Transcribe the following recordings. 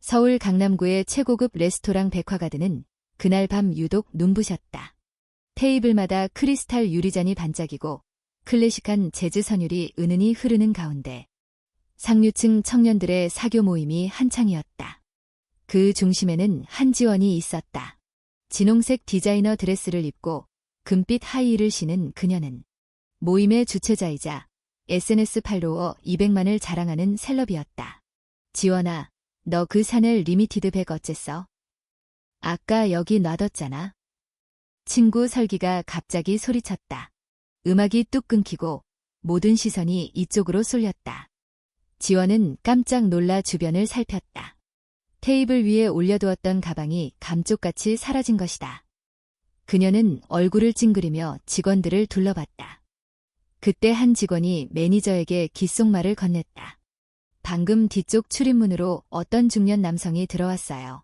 서울 강남구의 최고급 레스토랑 백화가든은 그날 밤 유독 눈부셨다. 테이블마다 크리스탈 유리잔이 반짝이고 클래식한 재즈 선율이 은은히 흐르는 가운데 상류층 청년들의 사교 모임이 한창이었다. 그 중심에는 한지원이 있었다. 진홍색 디자이너 드레스를 입고 금빛 하이힐을 신은 그녀는 모임의 주최자이자 SNS 팔로워 200만을 자랑하는 셀럽이었다. 지원아, 너 그 샤넬 리미티드 백 어쨌어? 아까 여기 놔뒀잖아. 친구 설기가 갑자기 소리쳤다. 음악이 뚝 끊기고 모든 시선이 이쪽으로 쏠렸다. 지원은 깜짝 놀라 주변을 살폈다. 테이블 위에 올려두었던 가방이 감쪽같이 사라진 것이다. 그녀는 얼굴을 찡그리며 직원들을 둘러봤다. 그때 한 직원이 매니저에게 귓속말을 건넸다. 방금 뒤쪽 출입문으로 어떤 중년 남성이 들어왔어요.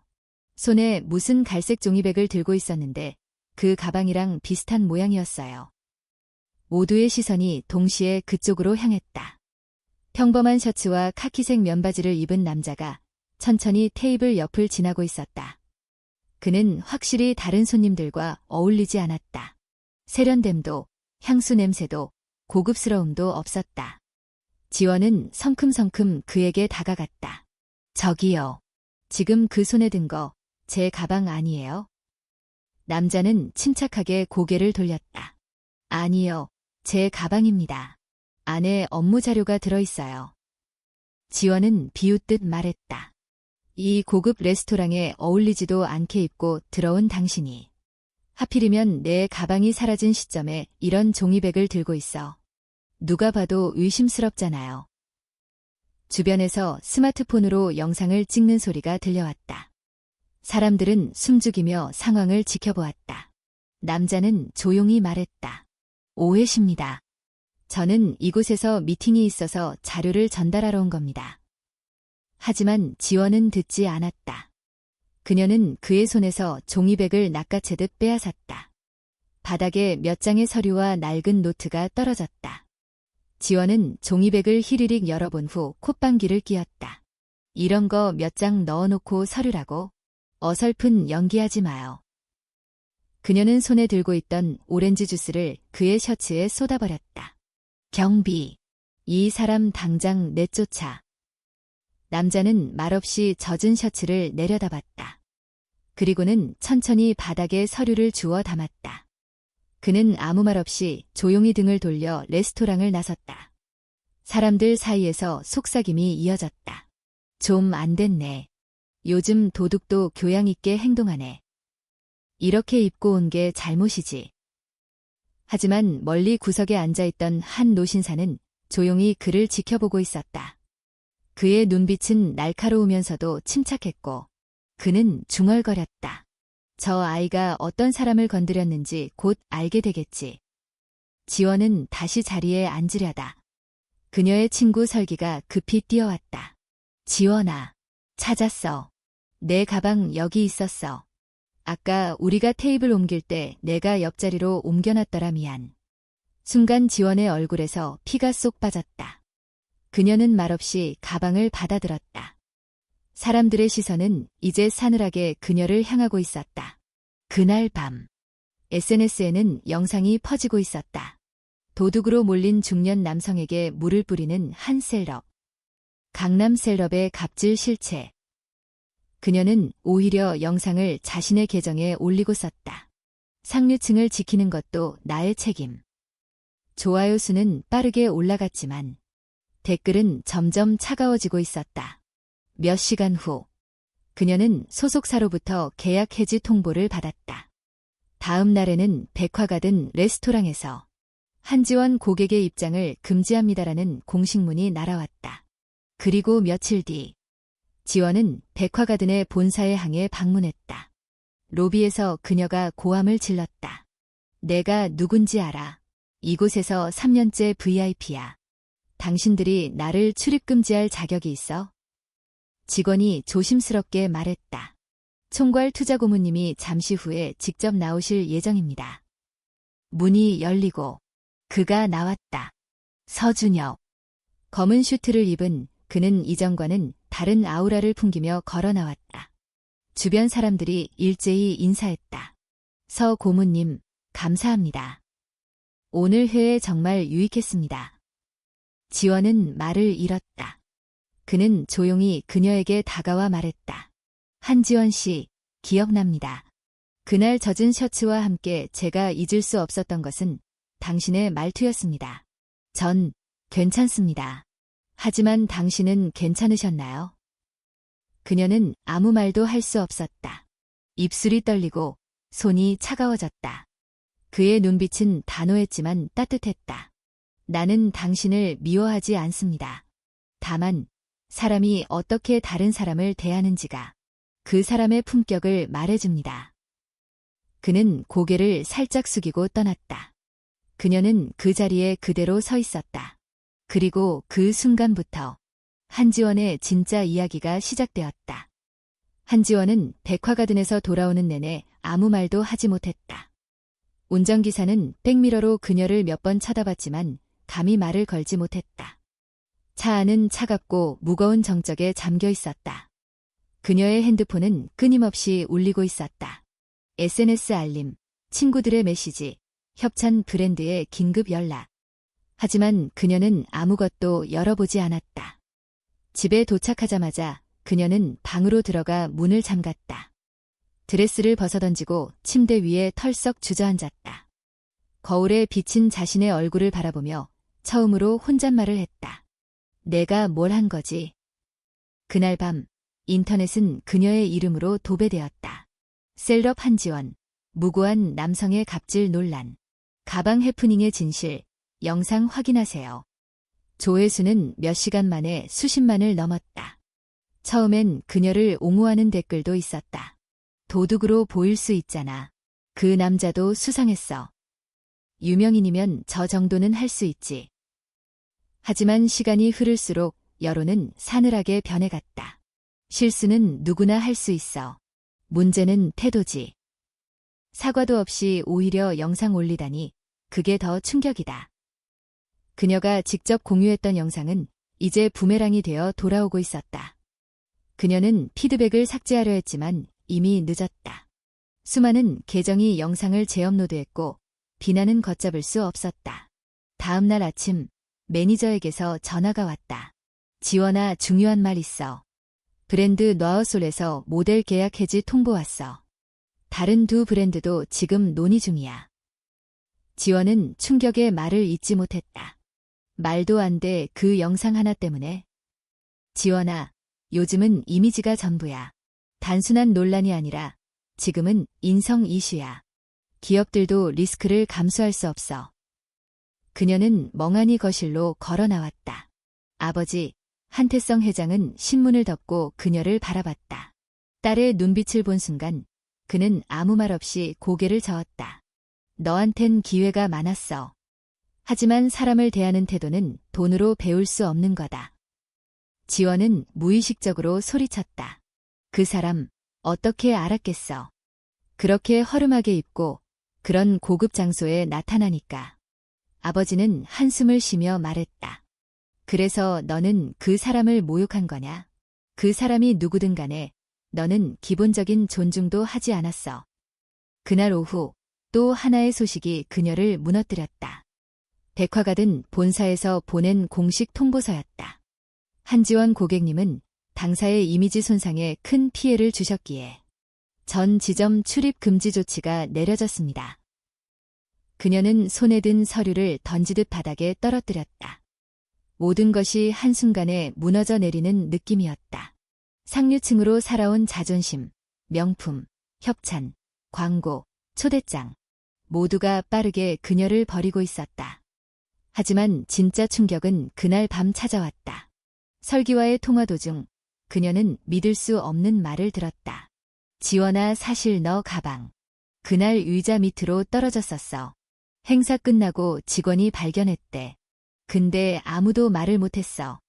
손에 무슨 갈색 종이백을 들고 있었는데 그 가방이랑 비슷한 모양이었어요. 모두의 시선이 동시에 그쪽으로 향했다. 평범한 셔츠와 카키색 면바지를 입은 남자가 천천히 테이블 옆을 지나고 있었다. 그는 확실히 다른 손님들과 어울리지 않았다. 세련됨도 향수 냄새도 고급스러움도 없었다. 지원은 성큼성큼 그에게 다가갔다. 저기요. 지금 그 손에 든 거 제 가방 아니에요? 남자는 침착하게 고개를 돌렸다. 아니요. 제 가방입니다. 안에 업무 자료가 들어있어요. 지원은 비웃듯 말했다. 이 고급 레스토랑에 어울리지도 않게 입고 들어온 당신이 하필이면 내 가방이 사라진 시점에 이런 종이백을 들고 있어. 누가 봐도 의심스럽잖아요. 주변에서 스마트폰으로 영상을 찍는 소리가 들려왔다. 사람들은 숨죽이며 상황을 지켜보았다. 남자는 조용히 말했다. 오해십니다. 저는 이곳에서 미팅이 있어서 자료를 전달하러 온 겁니다. 하지만 지원은 듣지 않았다. 그녀는 그의 손에서 종이백을 낚아채듯 빼앗았다. 바닥에 몇 장의 서류와 낡은 노트가 떨어졌다. 지원은 종이백을 히리릭 열어본 후 콧방귀를 뀌었다. 이런 거 몇 장 넣어놓고 서류라고? 어설픈 연기하지 마요. 그녀는 손에 들고 있던 오렌지 주스를 그의 셔츠에 쏟아버렸다. 경비. 이 사람 당장 내쫓아. 남자는 말없이 젖은 셔츠를 내려다봤다. 그리고는 천천히 바닥에 서류를 주워 담았다. 그는 아무 말 없이 조용히 등을 돌려 레스토랑을 나섰다. 사람들 사이에서 속삭임이 이어졌다. 좀 안 됐네. 요즘 도둑도 교양 있게 행동하네. 이렇게 입고 온 게 잘못이지. 하지만 멀리 구석에 앉아있던 한 노신사는 조용히 그를 지켜보고 있었다. 그의 눈빛은 날카로우면서도 침착했고 그는 중얼거렸다. 저 아이가 어떤 사람을 건드렸는지 곧 알게 되겠지. 지원은 다시 자리에 앉으려다. 그녀의 친구 설기가 급히 뛰어왔다. 지원아, 찾았어. 내 가방 여기 있었어. 아까 우리가 테이블 옮길 때 내가 옆자리로 옮겨놨더라 미안. 순간 지원의 얼굴에서 피가 쏙 빠졌다. 그녀는 말없이 가방을 받아들었다. 사람들의 시선은 이제 싸늘하게 그녀를 향하고 있었다. 그날 밤 SNS에는 영상이 퍼지고 있었다. 도둑으로 몰린 중년 남성에게 물을 뿌리는 한 셀럽. 강남 셀럽의 갑질 실체. 그녀는 오히려 영상을 자신의 계정에 올리고 썼다. 상류층을 지키는 것도 나의 책임. 좋아요 수는 빠르게 올라갔지만 댓글은 점점 차가워지고 있었다. 몇 시간 후 그녀는 소속사로부터 계약 해지 통보를 받았다. 다음 날에는 백화가든 레스토랑에서 한지원 고객의 입장을 금지합니다라는 공식문이 날아왔다. 그리고 며칠 뒤 지원은 백화가든의 본사에 항해 방문했다. 로비에서 그녀가 고함을 질렀다. 내가 누군지 알아. 이곳에서 3년째 VIP야. 당신들이 나를 출입금지할 자격이 있어? 직원이 조심스럽게 말했다. 총괄 투자고문님이 잠시 후에 직접 나오실 예정입니다. 문이 열리고 그가 나왔다. 서준혁. 검은 슈트를 입은 그는 이전과는 다른 아우라를 풍기며 걸어 나왔다. 주변 사람들이 일제히 인사했다. 서 고문님, 감사합니다. 오늘 회에 정말 유익했습니다. 지원은 말을 잃었다. 그는 조용히 그녀에게 다가와 말했다. 한지원 씨, 기억납니다. 그날 젖은 셔츠와 함께 제가 잊을 수 없었던 것은 당신의 말투였습니다. 전 괜찮습니다. 하지만 당신은 괜찮으셨나요? 그녀는 아무 말도 할 수 없었다. 입술이 떨리고 손이 차가워졌다. 그의 눈빛은 단호했지만 따뜻했다. 나는 당신을 미워하지 않습니다. 다만 사람이 어떻게 다른 사람을 대하는지가 그 사람의 품격을 말해줍니다. 그는 고개를 살짝 숙이고 떠났다. 그녀는 그 자리에 그대로 서 있었다. 그리고 그 순간부터 한지원의 진짜 이야기가 시작되었다. 한지원은 백화가든에서 돌아오는 내내 아무 말도 하지 못했다. 운전기사는 백미러로 그녀를 몇 번 쳐다봤지만 감히 말을 걸지 못했다. 차 안은 차갑고 무거운 정적에 잠겨 있었다. 그녀의 핸드폰은 끊임없이 울리고 있었다. SNS 알림, 친구들의 메시지, 협찬 브랜드의 긴급 연락. 하지만 그녀는 아무것도 열어보지 않았다. 집에 도착하자마자 그녀는 방으로 들어가 문을 잠갔다. 드레스를 벗어던지고 침대 위에 털썩 주저앉았다. 거울에 비친 자신의 얼굴을 바라보며 처음으로 혼잣말을 했다. 내가 뭘 한 거지? 그날 밤 인터넷은 그녀의 이름으로 도배되었다. 셀럽 한지원, 무고한 남성의 갑질 논란, 가방 해프닝의 진실, 영상 확인하세요. 조회수는 몇 시간 만에 수십만을 넘었다. 처음엔 그녀를 옹호하는 댓글도 있었다. 도둑으로 보일 수 있잖아. 그 남자도 수상했어. 유명인이면 저 정도는 할 수 있지. 하지만 시간이 흐를수록 여론은 사늘하게 변해갔다. 실수는 누구나 할 수 있어. 문제는 태도지. 사과도 없이 오히려 영상 올리다니 그게 더 충격이다. 그녀가 직접 공유했던 영상은 이제 부메랑이 되어 돌아오고 있었다. 그녀는 피드백을 삭제하려 했지만 이미 늦었다. 수많은 계정이 영상을 재업로드했고 비난은 걷잡을 수 없었다. 다음 날 아침 매니저에게서 전화가 왔다. 지원아, 중요한 말 있어. 브랜드 너아솔에서 모델 계약 해지 통보 왔어. 다른 두 브랜드도 지금 논의 중이야. 지원은 충격의 말을 잇지 못했다. 말도 안 돼, 그 영상 하나 때문에. 지원아, 요즘은 이미지가 전부야. 단순한 논란이 아니라 지금은 인성 이슈야. 기업들도 리스크를 감수할 수 없어. 그녀는 멍하니 거실로 걸어 나왔다. 아버지, 한태성 회장은 신문을 덮고 그녀를 바라봤다. 딸의 눈빛을 본 순간 그는 아무 말 없이 고개를 저었다. 너한텐 기회가 많았어. 하지만 사람을 대하는 태도는 돈으로 배울 수 없는 거다. 지원은 무의식적으로 소리쳤다. 그 사람 어떻게 알았겠어. 그렇게 허름하게 입고 그런 고급 장소에 나타나니까. 아버지는 한숨을 쉬며 말했다. 그래서 너는 그 사람을 모욕한 거냐? 그 사람이 누구든 간에 너는 기본적인 존중도 하지 않았어. 그날 오후 또 하나의 소식이 그녀를 무너뜨렸다. 백화가든 본사에서 보낸 공식 통보서였다. 한지원 고객님은 당사의 이미지 손상에 큰 피해를 주셨기에 전 지점 출입 금지 조치가 내려졌습니다. 그녀는 손에 든 서류를 던지듯 바닥에 떨어뜨렸다. 모든 것이 한순간에 무너져 내리는 느낌이었다. 상류층으로 살아온 자존심, 명품, 협찬, 광고, 초대장 모두가 빠르게 그녀를 버리고 있었다. 하지만 진짜 충격은 그날 밤 찾아왔다. 설기와의 통화 도중 그녀는 믿을 수 없는 말을 들었다. 지원아, 사실 너 가방 그날 의자 밑으로 떨어졌었어. 행사 끝나고 직원이 발견했대. 근데 아무도 말을 못했어.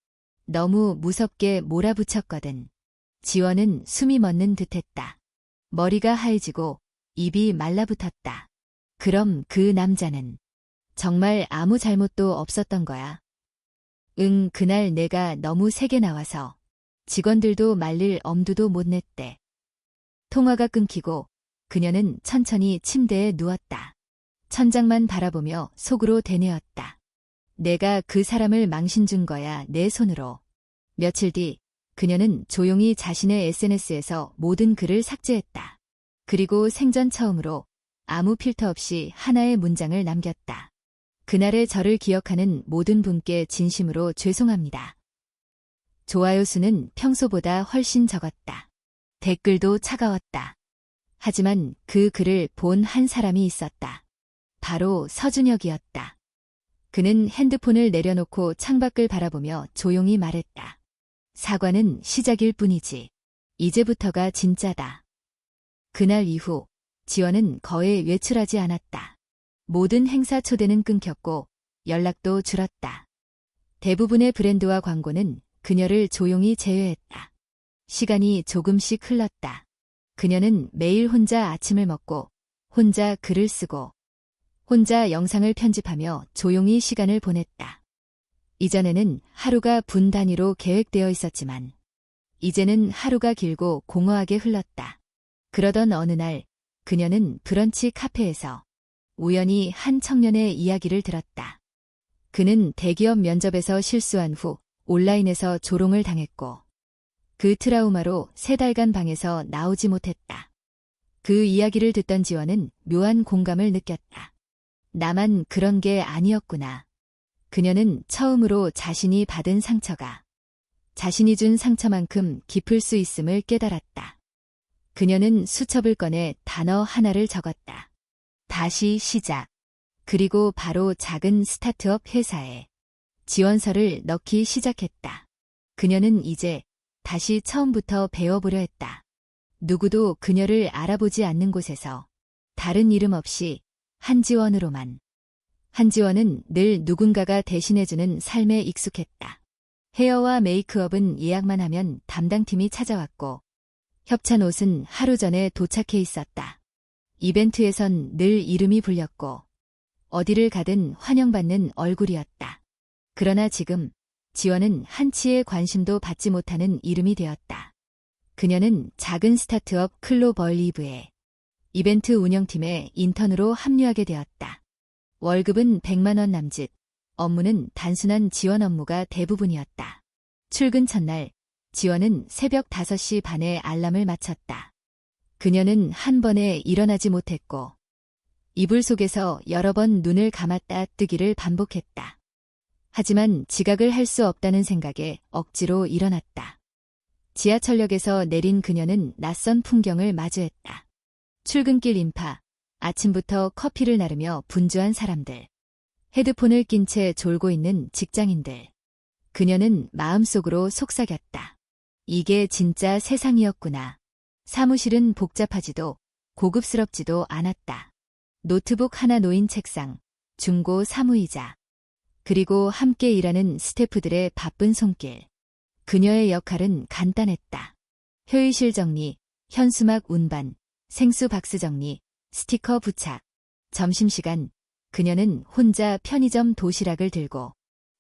너무 무섭게 몰아붙였거든. 지원은 숨이 멎는 듯했다. 머리가 하얘지고 입이 말라붙었다. 그럼 그 남자는 정말 아무 잘못도 없었던 거야. 응, 그날 내가 너무 세게 나와서 직원들도 말릴 엄두도 못 냈대. 통화가 끊기고 그녀는 천천히 침대에 누웠다. 천장만 바라보며 속으로 되뇌었다. 내가 그 사람을 망신 준 거야, 내 손으로. 며칠 뒤 그녀는 조용히 자신의 SNS에서 모든 글을 삭제했다. 그리고 생전 처음으로 아무 필터 없이 하나의 문장을 남겼다. 그날의 저를 기억하는 모든 분께 진심으로 죄송합니다. 좋아요 수는 평소보다 훨씬 적었다. 댓글도 차가웠다. 하지만 그 글을 본 한 사람이 있었다. 바로 서준혁이었다. 그는 핸드폰을 내려놓고 창밖을 바라보며 조용히 말했다. 사과는 시작일 뿐이지. 이제부터가 진짜다. 그날 이후 지원은 거의 외출하지 않았다. 모든 행사 초대는 끊겼고 연락도 줄었다. 대부분의 브랜드와 광고는 그녀를 조용히 제외했다. 시간이 조금씩 흘렀다. 그녀는 매일 혼자 아침을 먹고 혼자 글을 쓰고 혼자 영상을 편집하며 조용히 시간을 보냈다. 이전에는 하루가 분 단위로 계획되어 있었지만 이제는 하루가 길고 공허하게 흘렀다. 그러던 어느 날 그녀는 브런치 카페에서 우연히 한 청년의 이야기를 들었다. 그는 대기업 면접에서 실수한 후 온라인에서 조롱을 당했고 그 트라우마로 3달간 방에서 나오지 못했다. 그 이야기를 듣던 지원은 묘한 공감을 느꼈다. 나만 그런 게 아니었구나. 그녀는 처음으로 자신이 받은 상처가 자신이 준 상처만큼 깊을 수 있음을 깨달았다. 그녀는 수첩을 꺼내 단어 하나를 적었다. 다시 시작. 그리고 바로 작은 스타트업 회사에 지원서를 넣기 시작했다. 그녀는 이제 다시 처음부터 배워보려 했다. 누구도 그녀를 알아보지 않는 곳에서 다른 이름 없이 한지원으로만. 한지원은 늘 누군가가 대신해주는 삶에 익숙했다. 헤어와 메이크업은 예약만 하면 담당팀이 찾아왔고 협찬 옷은 하루 전에 도착해 있었다. 이벤트에선 늘 이름이 불렸고 어디를 가든 환영받는 얼굴이었다. 그러나 지금 지원은 한치의 관심도 받지 못하는 이름이 되었다. 그녀는 작은 스타트업 클로벌리브의 이벤트 운영팀에 인턴으로 합류하게 되었다. 월급은 100만 원 남짓, 업무는 단순한 지원 업무가 대부분이었다. 출근 첫날, 지원은 새벽 5시 반에 알람을 맞췄다. 그녀는 한 번에 일어나지 못했고 이불 속에서 여러 번 눈을 감았다 뜨기를 반복했다. 하지만 지각을 할 수 없다는 생각에 억지로 일어났다. 지하철역에서 내린 그녀는 낯선 풍경을 마주했다. 출근길 인파, 아침부터 커피를 나르며 분주한 사람들, 헤드폰을 낀 채 졸고 있는 직장인들. 그녀는 마음속으로 속삭였다. 이게 진짜 세상이었구나. 사무실은 복잡하지도 고급스럽지도 않았다. 노트북 하나 놓인 책상, 중고 사무의자, 그리고 함께 일하는 스태프들의 바쁜 손길. 그녀의 역할은 간단했다. 회의실 정리, 현수막 운반, 생수 박스 정리, 스티커 부착. 점심시간, 그녀는 혼자 편의점 도시락을 들고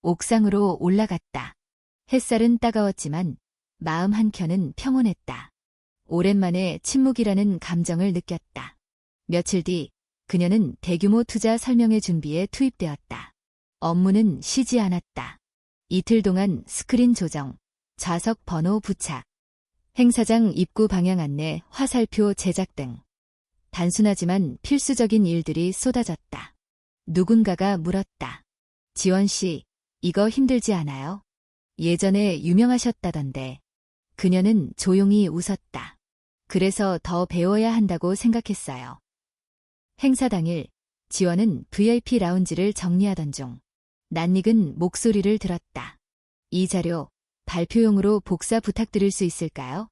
옥상으로 올라갔다. 햇살은 따가웠지만 마음 한켠은 평온했다. 오랜만에 침묵이라는 감정을 느꼈다. 며칠 뒤 그녀는 대규모 투자 설명회 준비에 투입되었다. 업무는 쉬지 않았다. 이틀 동안 스크린 조정, 좌석 번호 부착, 행사장 입구 방향 안내, 화살표 제작 등 단순하지만 필수적인 일들이 쏟아졌다. 누군가가 물었다. 지원 씨, 이거 힘들지 않아요? 예전에 유명하셨다던데. 그녀는 조용히 웃었다. 그래서 더 배워야 한다고 생각했어요. 행사 당일, 지원은 VIP 라운지를 정리하던 중 낯익은 목소리를 들었다. 이 자료, 발표용으로 복사 부탁드릴 수 있을까요?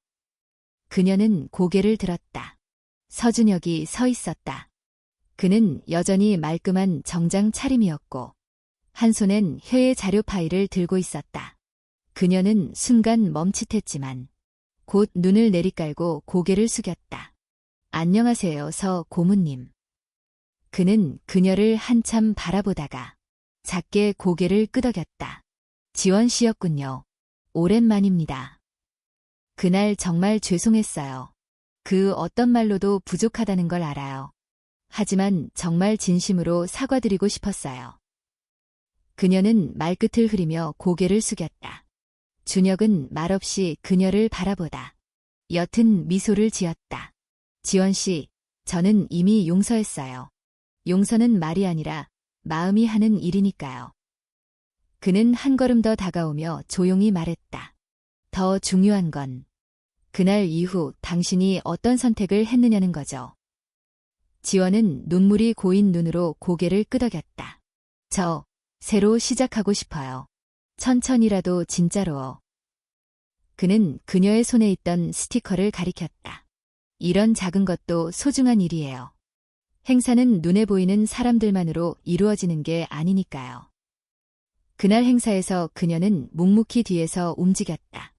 그녀는 고개를 들었다. 서준혁이 서 있었다. 그는 여전히 말끔한 정장 차림이었고 한 손엔 회의 자료 파일을 들고 있었다. 그녀는 순간 멈칫했지만 곧 눈을 내리깔고 고개를 숙였다. 안녕하세요, 서 고문님. 그는 그녀를 한참 바라보다가 작게 고개를 끄덕였다. 지원 씨였군요. 오랜만입니다. 그날 정말 죄송했어요. 그 어떤 말로도 부족하다는 걸 알아요. 하지만 정말 진심으로 사과드리고 싶었어요. 그녀는 말끝을 흐리며 고개를 숙였다. 준혁은 말없이 그녀를 바라보다 옅은 미소를 지었다. 지원 씨, 저는 이미 용서했어요. 용서는 말이 아니라 마음이 하는 일이니까요. 그는 한 걸음 더 다가오며 조용히 말했다. 더 중요한 건 그날 이후 당신이 어떤 선택을 했느냐는 거죠. 지원은 눈물이 고인 눈으로 고개를 끄덕였다. 저, 새로 시작하고 싶어요. 천천히라도 진짜로요. 그는 그녀의 손에 있던 스티커를 가리켰다. 이런 작은 것도 소중한 일이에요. 행사는 눈에 보이는 사람들만으로 이루어지는 게 아니니까요. 그날 행사에서 그녀는 묵묵히 뒤에서 움직였다.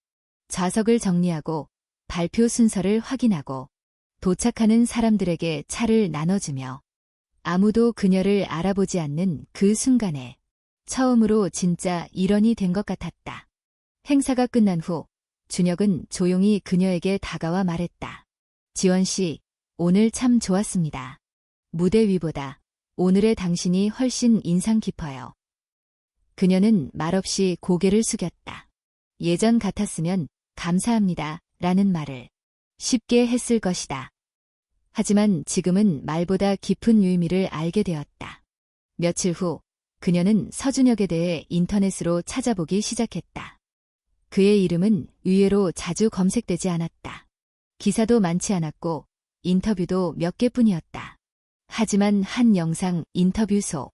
좌석을 정리하고 발표 순서를 확인하고 도착하는 사람들에게 차를 나눠주며 아무도 그녀를 알아보지 않는 그 순간에 처음으로 진짜 일원이 된 것 같았다. 행사가 끝난 후 준혁은 조용히 그녀에게 다가와 말했다. 지원 씨, 오늘 참 좋았습니다. 무대 위보다 오늘의 당신이 훨씬 인상 깊어요. 그녀는 말없이 고개를 숙였다. 예전 같았으면 감사합니다 라는 말을 쉽게 했을 것이다. 하지만 지금은 말보다 깊은 의미를 알게 되었다. 며칠 후 그녀는 서준혁에 대해 인터넷으로 찾아보기 시작했다. 그의 이름은 의외로 자주 검색되지 않았다. 기사도 많지 않았고 인터뷰도 몇 개뿐이었다. 하지만 한 영상 인터뷰 속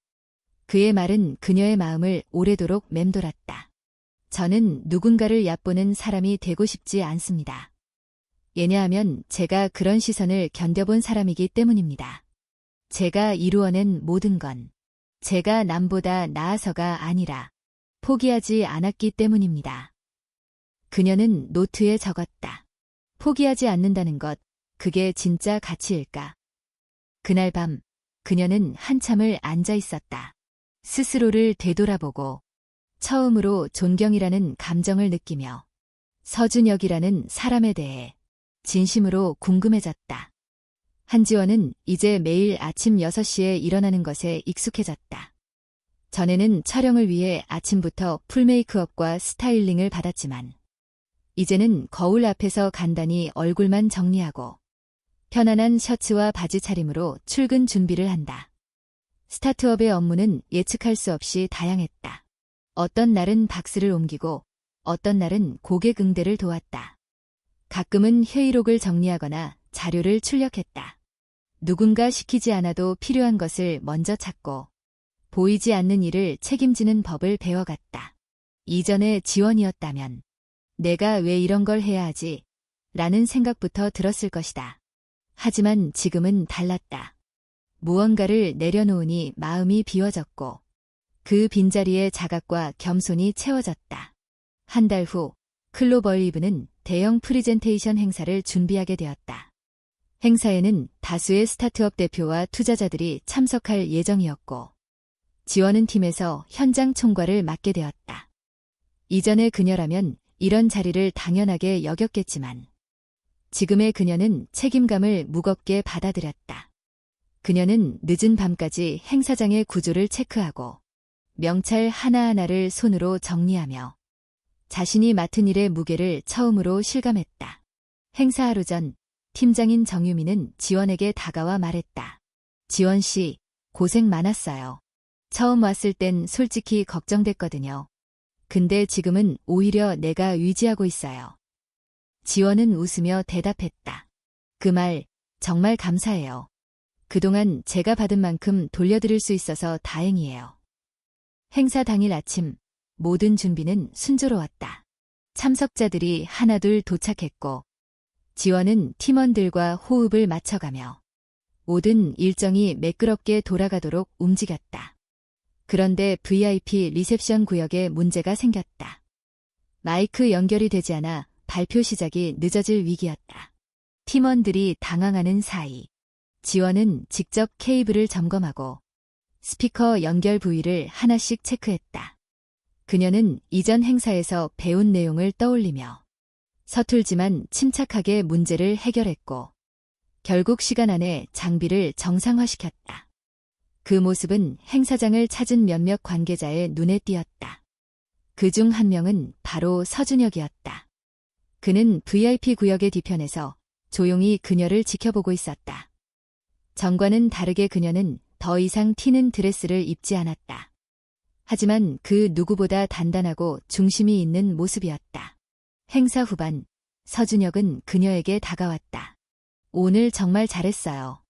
그의 말은 그녀의 마음을 오래도록 맴돌았다. 저는 누군가를 얕보는 사람이 되고 싶지 않습니다. 왜냐하면 제가 그런 시선을 견뎌본 사람이기 때문입니다. 제가 이루어낸 모든 건 제가 남보다 나아서가 아니라 포기하지 않았기 때문입니다. 그녀는 노트에 적었다. 포기하지 않는다는 것, 그게 진짜 가치일까? 그날 밤 그녀는 한참을 앉아 있었다. 스스로를 되돌아보고 처음으로 존경이라는 감정을 느끼며 서준혁이라는 사람에 대해 진심으로 궁금해졌다. 한지원은 이제 매일 아침 6시에 일어나는 것에 익숙해졌다. 전에는 촬영을 위해 아침부터 풀메이크업과 스타일링을 받았지만 이제는 거울 앞에서 간단히 얼굴만 정리하고 편안한 셔츠와 바지 차림으로 출근 준비를 한다. 스타트업의 업무는 예측할 수 없이 다양했다. 어떤 날은 박스를 옮기고 어떤 날은 고객 응대를 도왔다. 가끔은 회의록을 정리하거나 자료를 출력했다. 누군가 시키지 않아도 필요한 것을 먼저 찾고 보이지 않는 일을 책임지는 법을 배워갔다. 이전에 지원이었다면 내가 왜 이런 걸 해야 하지? 라는 생각부터 들었을 것이다. 하지만 지금은 달랐다. 무언가를 내려놓으니 마음이 비워졌고 그 빈자리에 자각과 겸손이 채워졌다. 한 달 후 클로벌리브는 대형 프리젠테이션 행사를 준비하게 되었다. 행사에는 다수의 스타트업 대표와 투자자들이 참석할 예정이었고 지원은 팀에서 현장 총괄을 맡게 되었다. 이전의 그녀라면 이런 자리를 당연하게 여겼겠지만 지금의 그녀는 책임감을 무겁게 받아들였다. 그녀는 늦은 밤까지 행사장의 구조를 체크하고 명찰 하나하나를 손으로 정리하며 자신이 맡은 일의 무게를 처음으로 실감했다. 행사 하루 전 팀장인 정유미는 지원에게 다가와 말했다. 지원 씨, 고생 많았어요. 처음 왔을 땐 솔직히 걱정됐거든요. 근데 지금은 오히려 내가 의지하고 있어요. 지원은 웃으며 대답했다. 그 말 정말 감사해요. 그동안 제가 받은 만큼 돌려드릴 수 있어서 다행이에요. 행사 당일 아침 모든 준비는 순조로웠다. 참석자들이 하나둘 도착했고 지원은 팀원들과 호흡을 맞춰가며 모든 일정이 매끄럽게 돌아가도록 움직였다. 그런데 VIP 리셉션 구역에 문제가 생겼다. 마이크 연결이 되지 않아 발표 시작이 늦어질 위기였다. 팀원들이 당황하는 사이 지원은 직접 케이블을 점검하고 스피커 연결 부위를 하나씩 체크했다. 그녀는 이전 행사에서 배운 내용을 떠올리며 서툴지만 침착하게 문제를 해결했고 결국 시간 안에 장비를 정상화시켰다. 그 모습은 행사장을 찾은 몇몇 관계자의 눈에 띄었다. 그중 한 명은 바로 서준혁이었다. 그는 VIP 구역의 뒤편에서 조용히 그녀를 지켜보고 있었다. 전과는 다르게 그녀는 더 이상 튀는 드레스를 입지 않았다. 하지만 그 누구보다 단단하고 중심이 있는 모습이었다. 행사 후반, 서준혁은 그녀에게 다가왔다. 오늘 정말 잘했어요.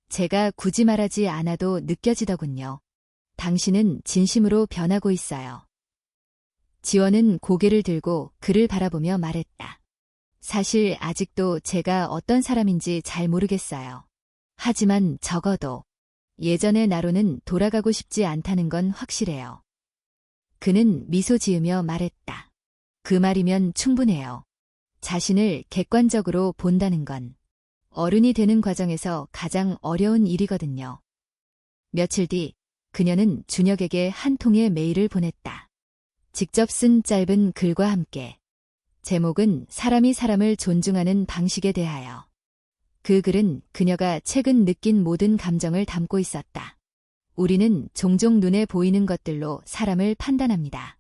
제가 굳이 말하지 않아도 느껴지더군요. 당신은 진심으로 변하고 있어요. 지원은 고개를 들고 그를 바라보며 말했다. 사실 아직도 제가 어떤 사람인지 잘 모르겠어요. 하지만 적어도 예전의 나로는 돌아가고 싶지 않다는 건 확실해요. 그는 미소 지으며 말했다. 그 말이면 충분해요. 자신을 객관적으로 본다는 건 어른이 되는 과정에서 가장 어려운 일이거든요. 며칠 뒤 그녀는 준혁에게 한 통의 메일을 보냈다. 직접 쓴 짧은 글과 함께. 제목은 사람이 사람을 존중하는 방식에 대하여. 그 글은 그녀가 최근 느낀 모든 감정을 담고 있었다. 우리는 종종 눈에 보이는 것들로 사람을 판단합니다.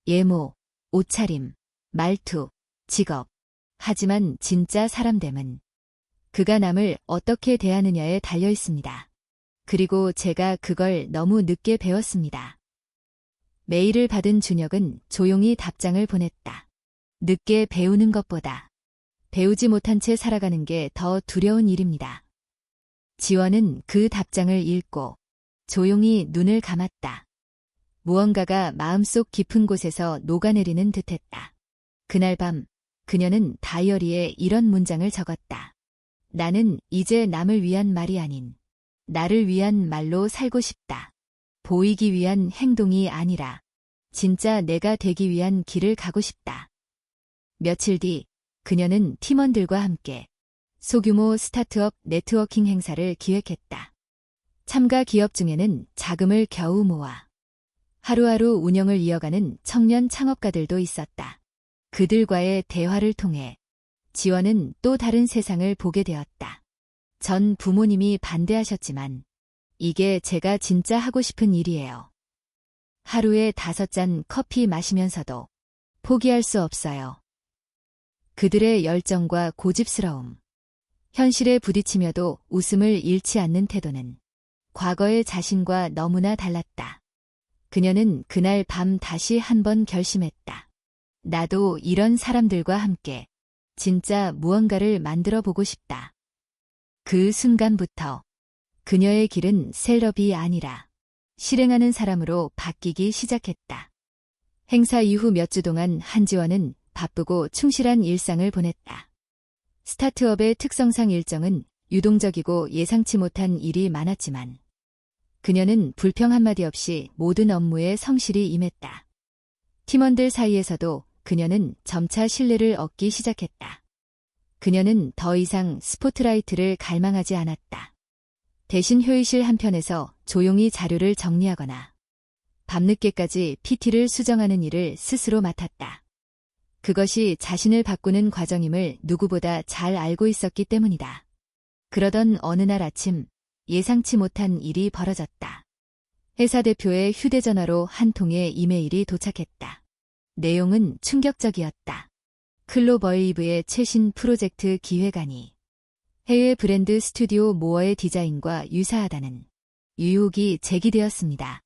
예모, 옷차림, 말투, 직업. 하지만 진짜 사람됨은 그가 남을 어떻게 대하느냐에 달려 있습니다. 그리고 제가 그걸 너무 늦게 배웠습니다. 메일을 받은 준혁은 조용히 답장을 보냈다. 늦게 배우는 것보다 배우지 못한 채 살아가는 게 더 두려운 일입니다. 지원은 그 답장을 읽고 조용히 눈을 감았다. 무언가가 마음속 깊은 곳에서 녹아내리는 듯했다. 그날 밤 그녀는 다이어리에 이런 문장을 적었다. 나는 이제 남을 위한 말이 아닌 나를 위한 말로 살고 싶다. 보이기 위한 행동이 아니라 진짜 내가 되기 위한 길을 가고 싶다. 며칠 뒤 그녀는 팀원들과 함께 소규모 스타트업 네트워킹 행사를 기획했다. 참가 기업 중에는 자금을 겨우 모아 하루하루 운영을 이어가는 청년 창업가들도 있었다. 그들과의 대화를 통해 지원은 또 다른 세상을 보게 되었다. 전 부모님이 반대하셨지만 이게 제가 진짜 하고 싶은 일이에요. 하루에 5잔 커피 마시면서도 포기할 수 없어요. 그들의 열정과 고집스러움, 현실에 부딪히며도 웃음을 잃지 않는 태도는 과거의 자신과 너무나 달랐다. 그녀는 그날 밤 다시 한번 결심했다. 나도 이런 사람들과 함께 진짜 무언가를 만들어 보고 싶다. 그 순간부터 그녀의 길은 셀럽이 아니라 실행하는 사람으로 바뀌기 시작했다. 행사 이후 몇 주 동안 한지원은 바쁘고 충실한 일상을 보냈다. 스타트업의 특성상 일정은 유동적이고 예상치 못한 일이 많았지만 그녀는 불평 한마디 없이 모든 업무에 성실히 임했다. 팀원들 사이에서도 그녀는 점차 신뢰를 얻기 시작했다. 그녀는 더 이상 스포트라이트를 갈망하지 않았다. 대신 회의실 한편에서 조용히 자료를 정리하거나 밤늦게까지 PT를 수정하는 일을 스스로 맡았다. 그것이 자신을 바꾸는 과정임을 누구보다 잘 알고 있었기 때문이다. 그러던 어느 날 아침 예상치 못한 일이 벌어졌다. 회사 대표의 휴대전화로 한 통의 이메일이 도착했다. 내용은 충격적이었다. 클로버웨이브의 최신 프로젝트 기획안이 해외 브랜드 스튜디오 모어의 디자인과 유사하다는 유혹이 제기되었습니다.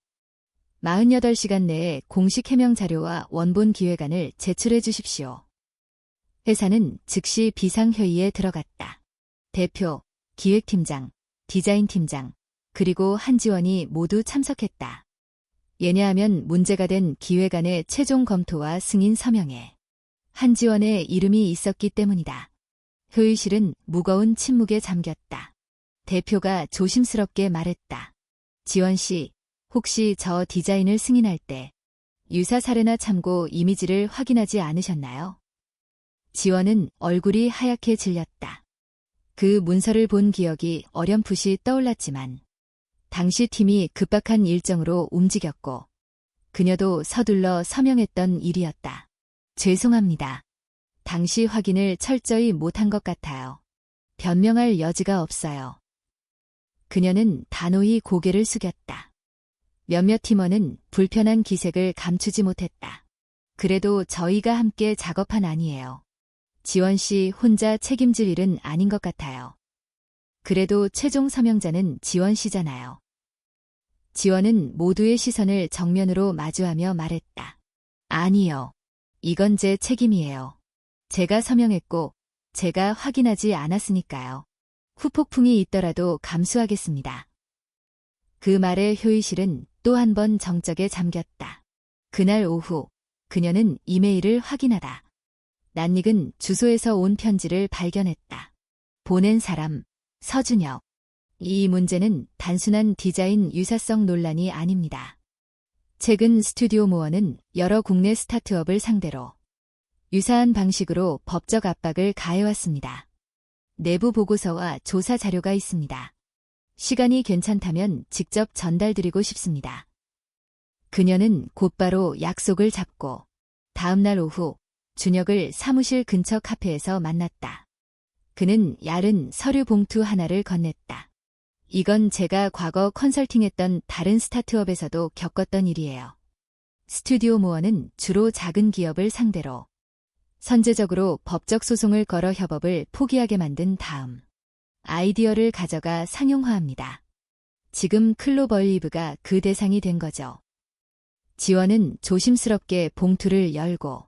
48시간 내에 공식 해명 자료와 원본 기획안을 제출해 주십시오. 회사는 즉시 비상회의에 들어갔다. 대표, 기획팀장, 디자인팀장, 그리고 한지원이 모두 참석했다. 예냐하면 문제가 된 기획안의 최종 검토와 승인 서명에 한지원의 이름이 있었기 때문이다. 회의실은 무거운 침묵에 잠겼다. 대표가 조심스럽게 말했다. 지원 씨, 혹시 저 디자인을 승인할 때 유사 사례나 참고 이미지를 확인하지 않으셨나요? 지원은 얼굴이 하얗게 질렸다. 그 문서를 본 기억이 어렴풋이 떠올랐지만 당시 팀이 급박한 일정으로 움직였고 그녀도 서둘러 서명했던 일이었다. 죄송합니다. 당시 확인을 철저히 못한 것 같아요. 변명할 여지가 없어요. 그녀는 단호히 고개를 숙였다. 몇몇 팀원은 불편한 기색을 감추지 못했다. 그래도 저희가 함께 작업한 아니에요. 지원 씨 혼자 책임질 일은 아닌 것 같아요. 그래도 최종 서명자는 지원 씨잖아요. 지원은 모두의 시선을 정면으로 마주하며 말했다. 아니요. 이건 제 책임이에요. 제가 서명했고 제가 확인하지 않았으니까요. 후폭풍이 있더라도 감수하겠습니다. 그 말의 효의실은 또 한 번 정적에 잠겼다. 그날 오후 그녀는 이메일을 확인하다. 낯익은 주소에서 온 편지를 발견했다. 보낸 사람 서준혁. 이 문제는 단순한 디자인 유사성 논란이 아닙니다. 최근 스튜디오 모어는 여러 국내 스타트업을 상대로 유사한 방식으로 법적 압박을 가해왔습니다. 내부 보고서와 조사 자료가 있습니다. 시간이 괜찮다면 직접 전달드리고 싶습니다. 그녀는 곧바로 약속을 잡고 다음 날 오후 준혁을 사무실 근처 카페에서 만났다. 그는 얇은 서류 봉투 하나를 건넸다. 이건 제가 과거 컨설팅했던 다른 스타트업에서도 겪었던 일이에요. 스튜디오 모어는 주로 작은 기업을 상대로 선제적으로 법적 소송을 걸어 협업을 포기하게 만든 다음 아이디어를 가져가 상용화합니다. 지금 클로벌리브가 그 대상이 된 거죠. 지원은 조심스럽게 봉투를 열고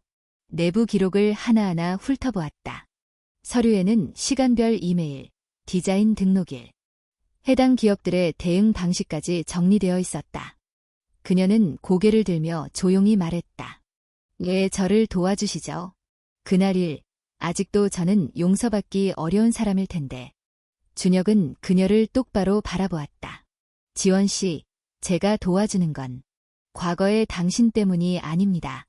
내부 기록을 하나하나 훑어보았다. 서류에는 시간별 이메일, 디자인 등록일, 해당 기업들의 대응 방식까지 정리되어 있었다. 그녀는 고개를 들며 조용히 말했다. 예, 저를 도와주시죠. 그날 일, 아직도 저는 용서받기 어려운 사람일 텐데. 준혁은 그녀를 똑바로 바라보았다. 지원 씨, 제가 도와주는 건 과거의 당신 때문이 아닙니다.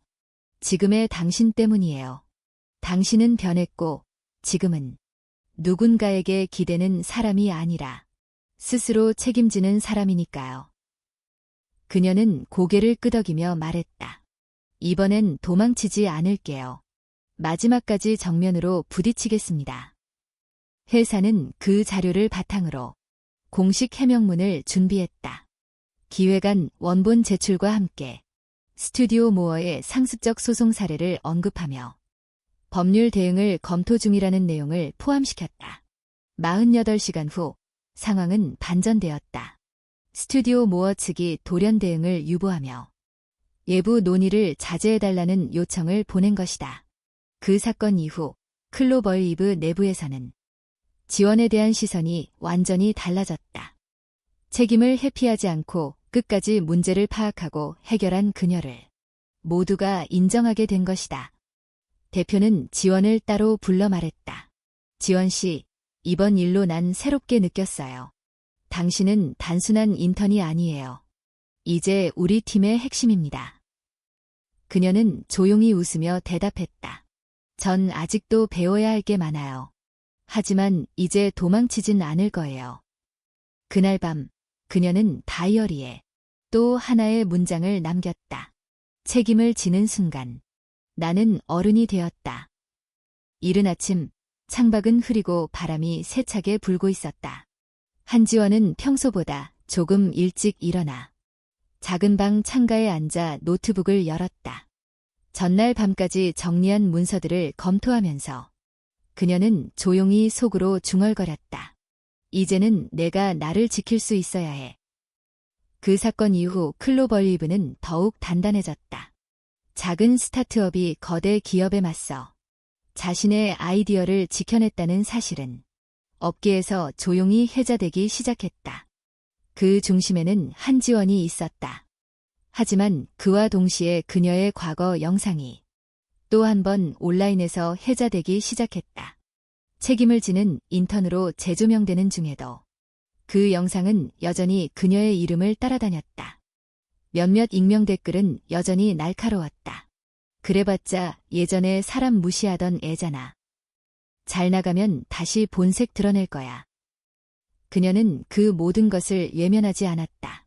지금의 당신 때문이에요. 당신은 변했고 지금은 누군가에게 기대는 사람이 아니라 스스로 책임지는 사람이니까요. 그녀는 고개를 끄덕이며 말했다. 이번엔 도망치지 않을게요. 마지막까지 정면으로 부딪히겠습니다. 회사는 그 자료를 바탕으로 공식 해명문을 준비했다. 기획안 원본 제출과 함께 스튜디오 모어의 상습적 소송 사례를 언급하며 법률 대응을 검토 중이라는 내용을 포함시켰다. 48시간 후 상황은 반전되었다. 스튜디오 모어 측이 돌연 대응을 유보하며 예부 논의를 자제해달라는 요청을 보낸 것이다. 그 사건 이후 클로벌리브 내부에서는 지원에 대한 시선이 완전히 달라졌다. 책임을 회피하지 않고 끝까지 문제를 파악하고 해결한 그녀를 모두가 인정하게 된 것이다. 대표는 지원을 따로 불러 말했다. 지원 씨, 이번 일로 난 새롭게 느꼈어요. 당신은 단순한 인턴이 아니에요. 이제 우리 팀의 핵심입니다. 그녀는 조용히 웃으며 대답했다. 전 아직도 배워야 할 게 많아요. 하지만 이제 도망치진 않을 거예요. 그날 밤 그녀는 다이어리에 또 하나의 문장을 남겼다. 책임을 지는 순간 나는 어른이 되었다. 이른 아침 창밖은 흐리고 바람이 세차게 불고 있었다. 한지원은 평소보다 조금 일찍 일어나 작은 방 창가에 앉아 노트북을 열었다. 전날 밤까지 정리한 문서들을 검토하면서 그녀는 조용히 속으로 중얼거렸다. 이제는 내가 나를 지킬 수 있어야 해. 그 사건 이후 클로벌리브는 더욱 단단해졌다. 작은 스타트업이 거대 기업에 맞서 자신의 아이디어를 지켜냈다는 사실은 업계에서 조용히 회자되기 시작했다. 그 중심에는 한지원이 있었다. 하지만 그와 동시에 그녀의 과거 영상이 또 한 번 온라인에서 회자되기 시작했다. 책임을 지는 인턴으로 재조명되는 중에도 그 영상은 여전히 그녀의 이름을 따라다녔다. 몇몇 익명 댓글은 여전히 날카로웠다. 그래봤자 예전에 사람 무시하던 애잖아. 잘 나가면 다시 본색 드러낼 거야. 그녀는 그 모든 것을 외면하지 않았다.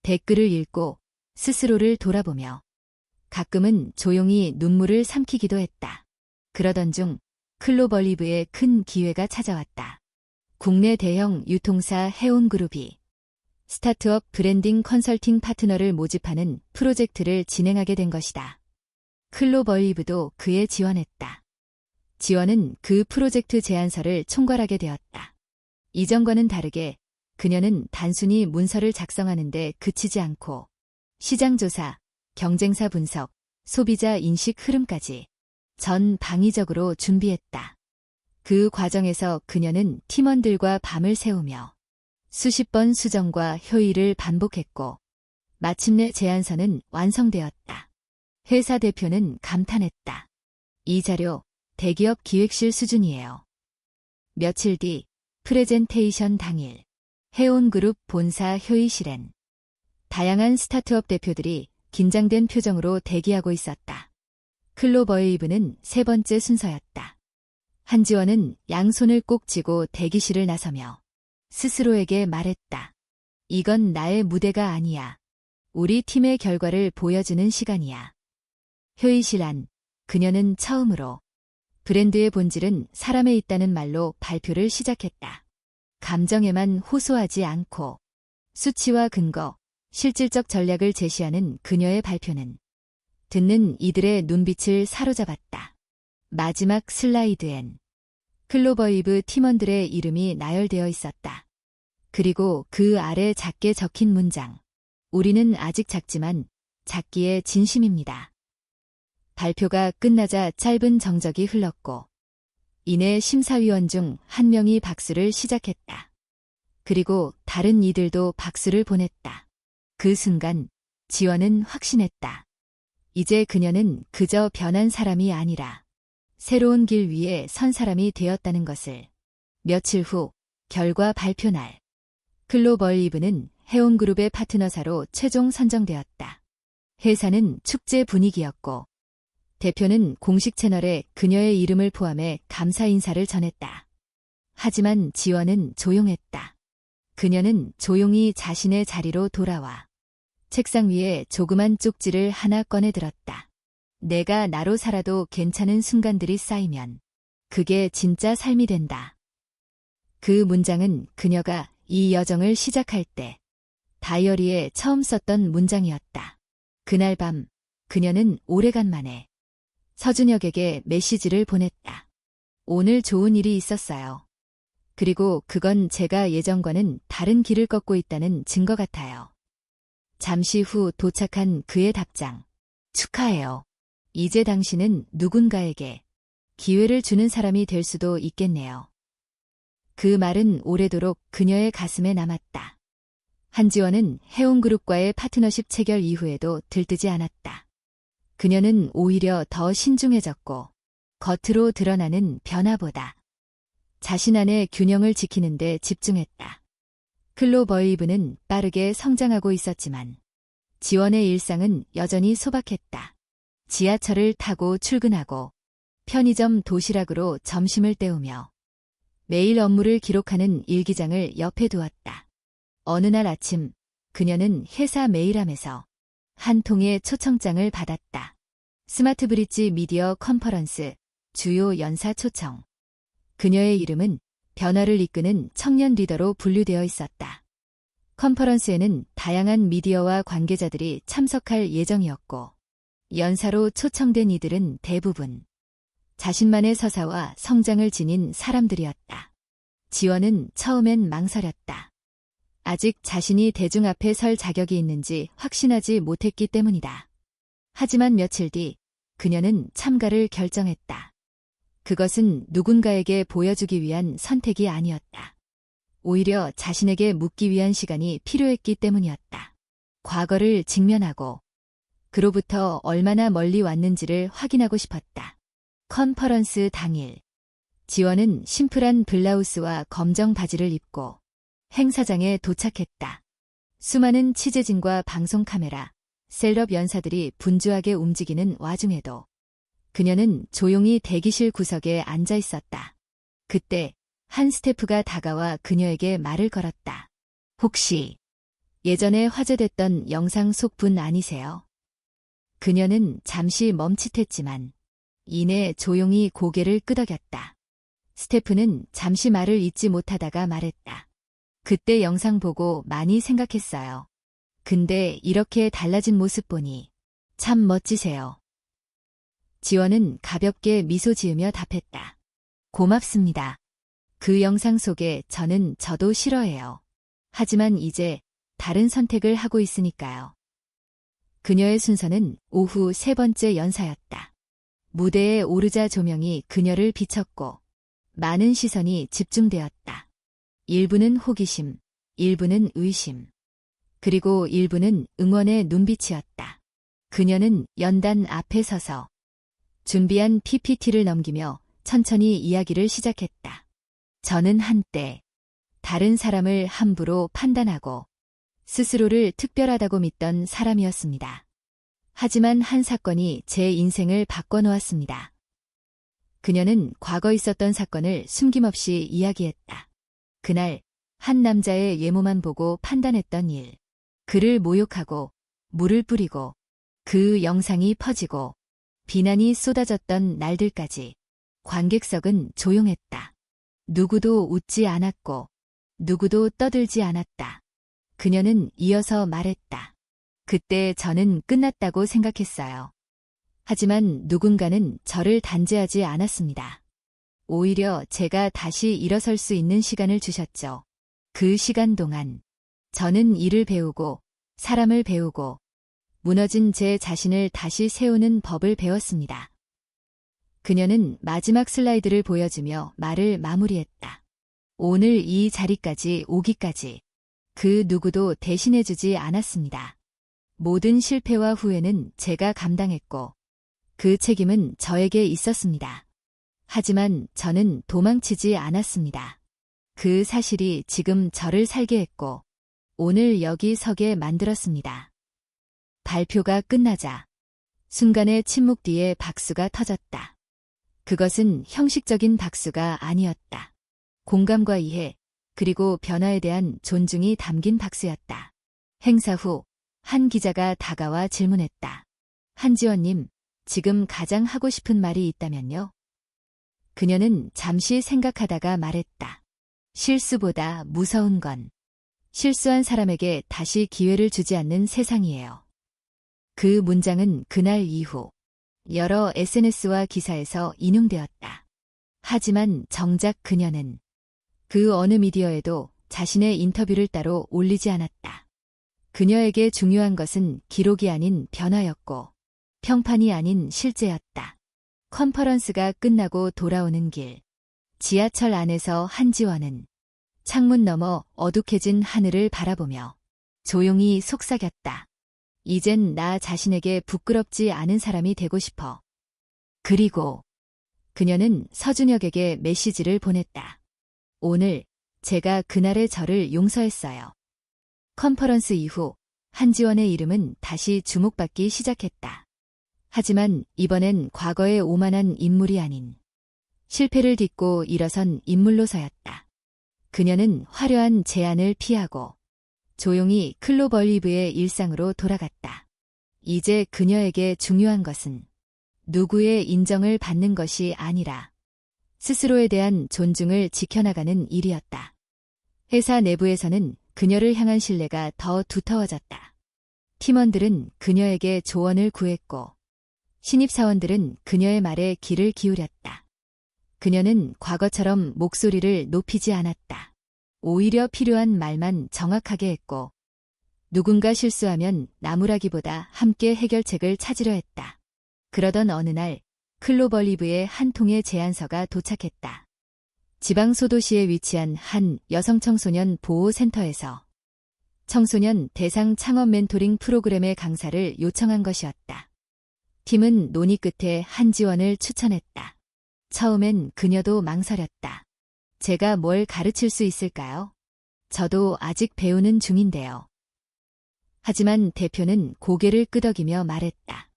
댓글을 읽고 스스로를 돌아보며 가끔은 조용히 눈물을 삼키기도 했다. 그러던 중 클로벌리브에 큰 기회가 찾아왔다. 국내 대형 유통사 해온그룹이 스타트업 브랜딩 컨설팅 파트너를 모집하는 프로젝트를 진행하게 된 것이다. 클로벌리브도 그에 지원했다. 지원은 그 프로젝트 제안서를 총괄하게 되었다. 이전과는 다르게 그녀는 단순히 문서를 작성하는 데 그치지 않고 시장조사, 경쟁사 분석, 소비자 인식 흐름까지 전방위적으로 준비했다. 그 과정에서 그녀는 팀원들과 밤을 새우며 수십 번 수정과 효의를 반복했고 마침내 제안서는 완성되었다. 회사 대표는 감탄했다. 이 자료 대기업 기획실 수준이에요. 며칠 뒤 프레젠테이션 당일 해온그룹 본사 회의실엔 다양한 스타트업 대표들이 긴장된 표정으로 대기하고 있었다. 클로벌리브는 세 번째 순서였다. 한지원은 양손을 꼭 쥐고 대기실을 나서며 스스로에게 말했다. 이건 나의 무대가 아니야. 우리 팀의 결과를 보여주는 시간이야. 회의실 안 그녀는 처음으로 브랜드의 본질은 사람에 있다는 말로 발표를 시작했다. 감정에만 호소하지 않고 수치와 근거, 실질적 전략을 제시하는 그녀의 발표는 듣는 이들의 눈빛을 사로잡았다. 마지막 슬라이드엔 클로벌리브 팀원들의 이름이 나열되어 있었다. 그리고 그 아래 작게 적힌 문장. 우리는 아직 작지만 작기에 진심입니다. 발표가 끝나자 짧은 정적이 흘렀고 이내 심사위원 중 한 명이 박수를 시작했다. 그리고 다른 이들도 박수를 보냈다. 그 순간 지원은 확신했다. 이제 그녀는 그저 변한 사람이 아니라 새로운 길 위에 선 사람이 되었다는 것을. 며칠 후 결과 발표 날 클로벌리브는 해온그룹의 파트너사로 최종 선정되었다. 회사는 축제 분위기였고 대표는 공식 채널에 그녀의 이름을 포함해 감사 인사를 전했다. 하지만 지원은 조용했다. 그녀는 조용히 자신의 자리로 돌아와 책상 위에 조그만 쪽지를 하나 꺼내 들었다. 내가 나로 살아도 괜찮은 순간들이 쌓이면 그게 진짜 삶이 된다. 그 문장은 그녀가 이 여정을 시작할 때 다이어리에 처음 썼던 문장이었다. 그날 밤 그녀는 오래간만에 서준혁에게 메시지를 보냈다. 오늘 좋은 일이 있었어요. 그리고 그건 제가 예전과는 다른 길을 걷고 있다는 증거 같아요. 잠시 후 도착한 그의 답장. 축하해요. 이제 당신은 누군가에게 기회를 주는 사람이 될 수도 있겠네요. 그 말은 오래도록 그녀의 가슴에 남았다. 한지원은 해온그룹과의 파트너십 체결 이후에도 들뜨지 않았다. 그녀는 오히려 더 신중해졌고 겉으로 드러나는 변화보다 자신 안의 균형을 지키는 데 집중했다. 클로벌리브는 빠르게 성장하고 있었지만 지원의 일상은 여전히 소박했다. 지하철을 타고 출근하고 편의점 도시락으로 점심을 때우며 매일 업무를 기록하는 일기장을 옆에 두었다. 어느 날 아침 그녀는 회사 메일함에서 한 통의 초청장을 받았다. 스마트 브릿지 미디어 컨퍼런스 주요 연사 초청. 그녀의 이름은 변화를 이끄는 청년 리더로 분류되어 있었다. 컨퍼런스에는 다양한 미디어와 관계자들이 참석할 예정이었고 연사로 초청된 이들은 대부분 자신만의 서사와 성장을 지닌 사람들이었다. 지원은 처음엔 망설였다. 아직 자신이 대중 앞에 설 자격이 있는지 확신하지 못했기 때문이다. 하지만 며칠 뒤 그녀는 참가를 결정했다. 그것은 누군가에게 보여주기 위한 선택이 아니었다. 오히려 자신에게 묻기 위한 시간이 필요했기 때문이었다. 과거를 직면하고 그로부터 얼마나 멀리 왔는지를 확인하고 싶었다. 컨퍼런스 당일 지원은 심플한 블라우스와 검정 바지를 입고 행사장에 도착했다. 수많은 취재진과 방송 카메라, 셀럽 연사들이 분주하게 움직이는 와중에도 그녀는 조용히 대기실 구석에 앉아 있었다. 그때 한 스태프가 다가와 그녀에게 말을 걸었다. 혹시 예전에 화제됐던 영상 속 분 아니세요? 그녀는 잠시 멈칫했지만 이내 조용히 고개를 끄덕였다. 스테프는 잠시 말을 잇지 못하다가 말했다. 그때 영상 보고 많이 생각했어요. 근데 이렇게 달라진 모습 보니 참 멋지세요. 지원은 가볍게 미소 지으며 답했다. 고맙습니다. 그 영상 속에 저도 싫어해요. 하지만 이제 다른 선택을 하고 있으니까요. 그녀의 순서는 오후 세 번째 연사였다. 무대에 오르자 조명이 그녀를 비췄고 많은 시선이 집중되었다. 일부는 호기심, 일부는 의심, 그리고 일부는 응원의 눈빛이었다. 그녀는 연단 앞에 서서 준비한 PPT를 넘기며 천천히 이야기를 시작했다. 저는 한때 다른 사람을 함부로 판단하고 스스로를 특별하다고 믿던 사람이었습니다. 하지만 한 사건이 제 인생을 바꿔놓았습니다. 그녀는 과거 있었던 사건을 숨김없이 이야기했다. 그날 한 남자의 외모만 보고 판단했던 일, 그를 모욕하고 물을 뿌리고 그 영상이 퍼지고 비난이 쏟아졌던 날들까지 관객석은 조용했다. 누구도 웃지 않았고 누구도 떠들지 않았다. 그녀는 이어서 말했다. 그때 저는 끝났다고 생각했어요. 하지만 누군가는 저를 단죄하지 않았습니다. 오히려 제가 다시 일어설 수 있는 시간을 주셨죠. 그 시간 동안 저는 일을 배우고 사람을 배우고 무너진 제 자신을 다시 세우는 법을 배웠습니다. 그녀는 마지막 슬라이드를 보여주며 말을 마무리했다. 오늘 이 자리까지 오기까지 그 누구도 대신해주지 않았습니다. 모든 실패와 후회는 제가 감당했고 그 책임은 저에게 있었습니다. 하지만 저는 도망치지 않았습니다. 그 사실이 지금 저를 살게 했고 오늘 여기 서게 만들었습니다. 발표가 끝나자 순간의 침묵 뒤에 박수가 터졌다. 그것은 형식적인 박수가 아니었다. 공감과 이해, 그리고 변화에 대한 존중이 담긴 박수였다. 행사 후 한 기자가 다가와 질문했다. 한지원님, 지금 가장 하고 싶은 말이 있다면요? 그녀는 잠시 생각하다가 말했다. 실수보다 무서운 건 실수한 사람에게 다시 기회를 주지 않는 세상이에요. 그 문장은 그날 이후 여러 SNS와 기사에서 인용되었다. 하지만 정작 그녀는 그 어느 미디어에도 자신의 인터뷰를 따로 올리지 않았다. 그녀에게 중요한 것은 기록이 아닌 변화였고 평판이 아닌 실제였다. 컨퍼런스가 끝나고 돌아오는 길. 지하철 안에서 한지원은 창문 너머 어둑해진 하늘을 바라보며 조용히 속삭였다. 이젠 나 자신에게 부끄럽지 않은 사람이 되고 싶어. 그리고 그녀는 서준혁에게 메시지를 보냈다. 오늘 제가 그날의 저를 용서했어요. 컨퍼런스 이후 한지원의 이름은 다시 주목받기 시작했다. 하지만 이번엔 과거의 오만한 인물이 아닌 실패를 딛고 일어선 인물로 서였다. 그녀는 화려한 제안을 피하고 조용히 클로벌리브의 일상으로 돌아갔다. 이제 그녀에게 중요한 것은 누구의 인정을 받는 것이 아니라 스스로에 대한 존중을 지켜나가는 일이었다. 회사 내부에서는 그녀를 향한 신뢰가 더 두터워졌다. 팀원들은 그녀에게 조언을 구했고 신입사원들은 그녀의 말에 귀를 기울였다. 그녀는 과거처럼 목소리를 높이지 않았다. 오히려 필요한 말만 정확하게 했고 누군가 실수하면 나무라기보다 함께 해결책을 찾으려 했다. 그러던 어느 날 클로벌리브의 한 통의 제안서가 도착했다. 지방 소도시에 위치한 한 여성 청소년 보호센터에서 청소년 대상 창업 멘토링 프로그램의 강사를 요청한 것이었다. 팀은 논의 끝에 한지원을 추천했다. 처음엔 그녀도 망설였다. 제가 뭘 가르칠 수 있을까요? 저도 아직 배우는 중인데요. 하지만 대표는 고개를 끄덕이며 말했다.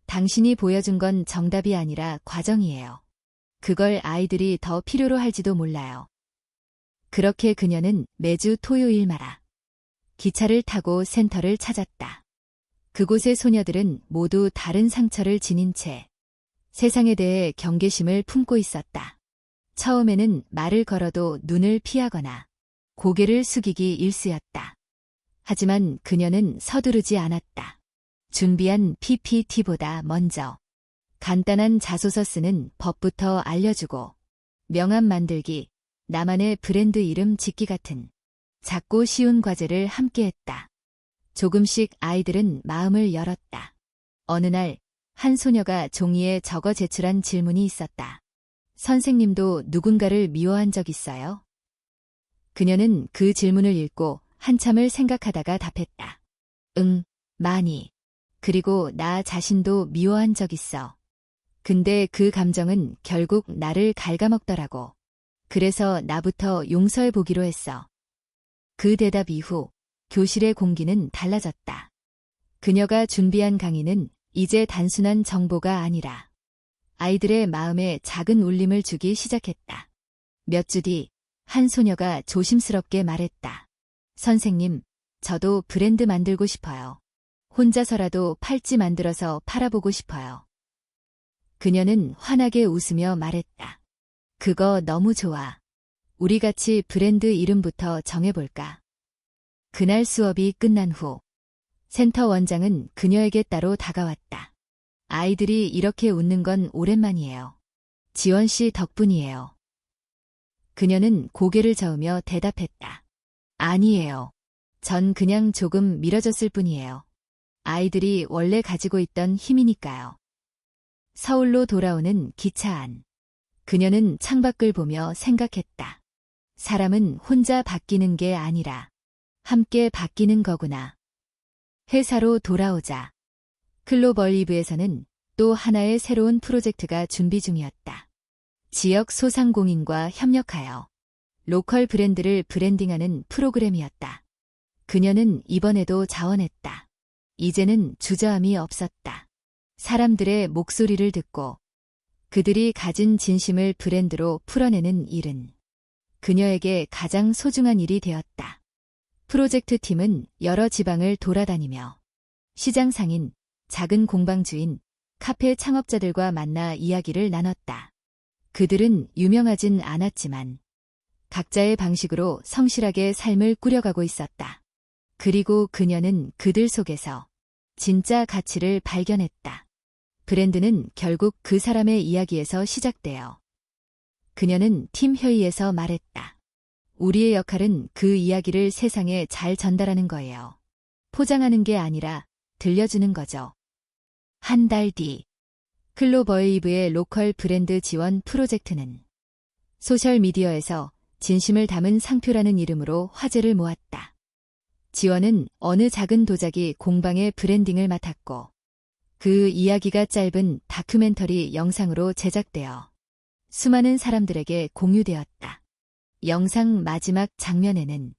당신이 보여준 건 정답이 아니라 과정이에요. 그걸 아이들이 더 필요로 할지도 몰라요. 그렇게 그녀는 매주 토요일마다 기차를 타고 센터를 찾았다. 그곳의 소녀들은 모두 다른 상처를 지닌 채 세상에 대해 경계심을 품고 있었다. 처음에는 말을 걸어도 눈을 피하거나 고개를 숙이기 일쑤였다. 하지만 그녀는 서두르지 않았다. 준비한 PPT보다 먼저 간단한 자소서 쓰는 법부터 알려주고 명함 만들기, 나만의 브랜드 이름 짓기 같은 작고 쉬운 과제를 함께했다. 조금씩 아이들은 마음을 열었다. 어느 날 한 소녀가 종이에 적어 제출한 질문이 있었다. 선생님도 누군가를 미워한 적 있어요? 그녀는 그 질문을 읽고 한참을 생각하다가 답했다. 응, 많이. 그리고 나 자신도 미워한 적 있어. 근데 그 감정은 결국 나를 갉아먹더라고. 그래서 나부터 용서해보기로 했어. 그 대답 이후 교실의 공기는 달라졌다. 그녀가 준비한 강의는 이제 단순한 정보가 아니라 아이들의 마음에 작은 울림을 주기 시작했다. 몇 주 뒤 한 소녀가 조심스럽게 말했다. 선생님, 저도 브랜드 만들고 싶어요. 혼자서라도 팔찌 만들어서 팔아보고 싶어요. 그녀는 환하게 웃으며 말했다. 그거 너무 좋아. 우리 같이 브랜드 이름부터 정해볼까? 그날 수업이 끝난 후 센터 원장은 그녀에게 따로 다가왔다. 아이들이 이렇게 웃는 건 오랜만이에요. 지원 씨 덕분이에요. 그녀는 고개를 저으며 대답했다. 아니에요. 전 그냥 조금 미뤄졌을 뿐이에요. 아이들이 원래 가지고 있던 힘이니까요. 서울로 돌아오는 기차 안. 그녀는 창밖을 보며 생각했다. 사람은 혼자 바뀌는 게 아니라 함께 바뀌는 거구나. 회사로 돌아오자. 클로벌리브에서는 또 하나의 새로운 프로젝트가 준비 중이었다. 지역 소상공인과 협력하여 로컬 브랜드를 브랜딩하는 프로그램이었다. 그녀는 이번에도 자원했다. 이제는 주저함이 없었다. 사람들의 목소리를 듣고 그들이 가진 진심을 브랜드로 풀어내는 일은 그녀에게 가장 소중한 일이 되었다. 프로젝트 팀은 여러 지방을 돌아다니며 시장 상인, 작은 공방 주인, 카페 창업자들과 만나 이야기를 나눴다. 그들은 유명하진 않았지만 각자의 방식으로 성실하게 삶을 꾸려가고 있었다. 그리고 그녀는 그들 속에서 진짜 가치를 발견했다. 브랜드는 결국 그 사람의 이야기에서 시작되어 그녀는 팀 회의에서 말했다. 우리의 역할은 그 이야기를 세상에 잘 전달하는 거예요. 포장하는 게 아니라 들려주는 거죠. 한 달 뒤 클로버웨이브의 로컬 브랜드 지원 프로젝트는 소셜미디어에서 진심을 담은 상표라는 이름으로 화제를 모았다. 지원은 어느 작은 도자기 공방의 브랜딩을 맡았고 그 이야기가 짧은 다큐멘터리 영상으로 제작되어 수많은 사람들에게 공유되었다. 영상 마지막 장면에는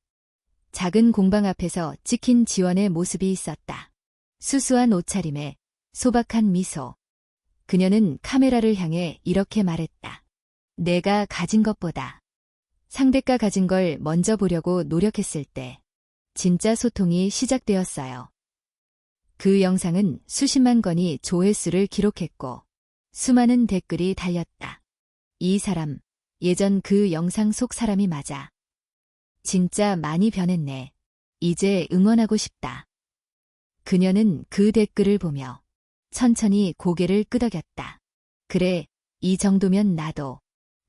작은 공방 앞에서 찍힌 지원의 모습이 있었다. 수수한 옷차림에 소박한 미소. 그녀는 카메라를 향해 이렇게 말했다. 내가 가진 것보다 상대가 가진 걸 먼저 보려고 노력했을 때 진짜 소통이 시작되었어요. 그 영상은 수십만 건이 조회수를 기록했고 수많은 댓글이 달렸다. 이 사람, 예전 그 영상 속 사람이 맞아. 진짜 많이 변했네. 이제 응원하고 싶다. 그녀는 그 댓글을 보며 천천히 고개를 끄덕였다. 그래, 이 정도면 나도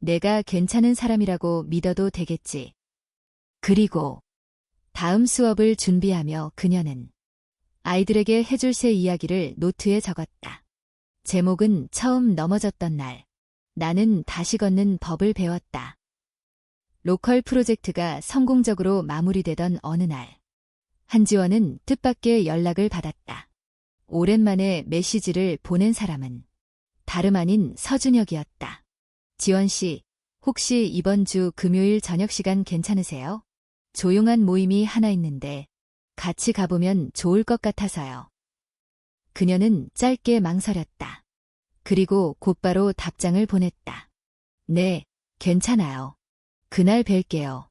내가 괜찮은 사람이라고 믿어도 되겠지. 그리고 다음 수업을 준비하며 그녀는 아이들에게 해줄 새 이야기를 노트에 적었다. 제목은 처음 넘어졌던 날. 나는 다시 걷는 법을 배웠다. 로컬 프로젝트가 성공적으로 마무리되던 어느 날, 한지원은 뜻밖의 연락을 받았다. 오랜만에 메시지를 보낸 사람은 다름 아닌 서준혁이었다. 지원 씨, 혹시 이번 주 금요일 저녁 시간 괜찮으세요? 조용한 모임이 하나 있는데 같이 가보면 좋을 것 같아서요. 그녀는 짧게 망설였다. 그리고 곧바로 답장을 보냈다. 네, 괜찮아요. 그날 뵐게요.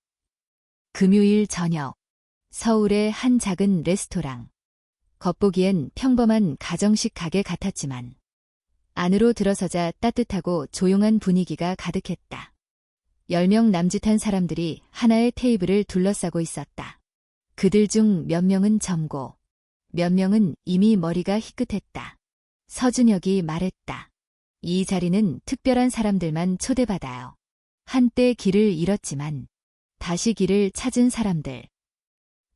금요일 저녁, 서울의 한 작은 레스토랑. 겉보기엔 평범한 가정식 가게 같았지만 안으로 들어서자 따뜻하고 조용한 분위기가 가득했다. 10명 남짓한 사람들이 하나의 테이블을 둘러싸고 있었다. 그들 중 몇 명은 젊고 몇 명은 이미 머리가 희끗했다. 서준혁이 말했다. 이 자리는 특별한 사람들만 초대받아요. 한때 길을 잃었지만 다시 길을 찾은 사람들.